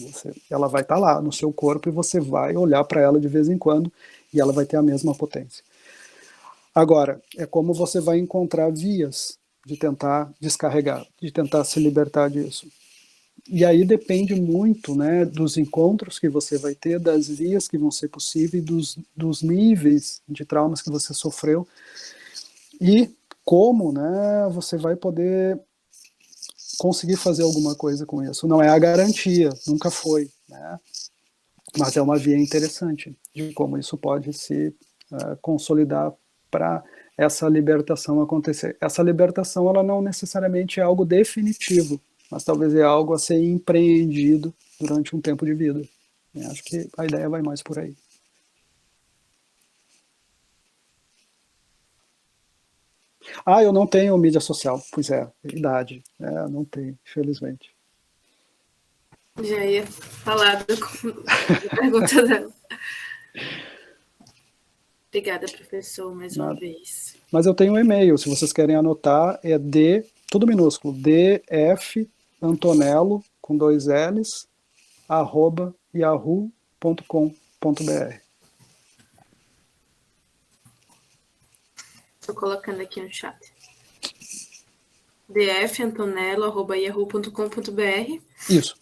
B: ela vai estar lá no seu corpo e você vai olhar para ela de vez em quando e ela vai ter a mesma potência. Agora, é como você vai encontrar vias de tentar descarregar, de tentar se libertar disso. E aí depende muito, né, dos encontros que você vai ter, das vias que vão ser possíveis, dos níveis de traumas que você sofreu e como, né, você vai poder conseguir fazer alguma coisa com isso. Não é a garantia, nunca foi, né, mas é uma via interessante de como isso pode se consolidar para essa libertação acontecer. Essa libertação, ela não necessariamente é algo definitivo, mas talvez é algo a ser empreendido durante um tempo de vida. Eu acho que a ideia vai mais por aí. Eu não tenho mídia social. Pois é, idade. Não tenho, infelizmente.
A: Já ia falar da pergunta dela. Obrigada, professor, mais uma vez.
B: Mas eu tenho um e-mail, se vocês querem anotar, é tudo minúsculo, dfantonello, com 2 L's, @yahoo.com.br.
A: Estou colocando aqui no chat. dfantonello@yahoo.com.br.
B: Isso.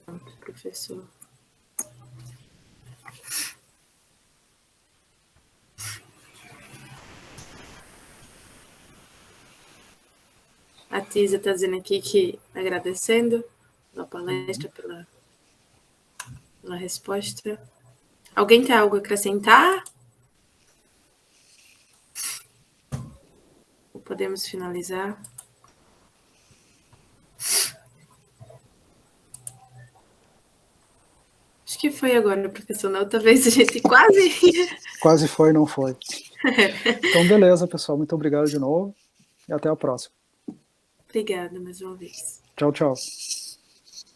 A: Pronto, professor. A Tisa está dizendo aqui que agradecendo pela palestra, pela resposta. Alguém tem algo a acrescentar? Ou podemos finalizar? Acho que foi agora, professor. Na outra vez a gente quase...
B: Quase foi, não foi. Então, beleza, pessoal. Muito obrigado de novo e até a próxima.
A: Obrigada mais uma vez.
B: Tchau, tchau.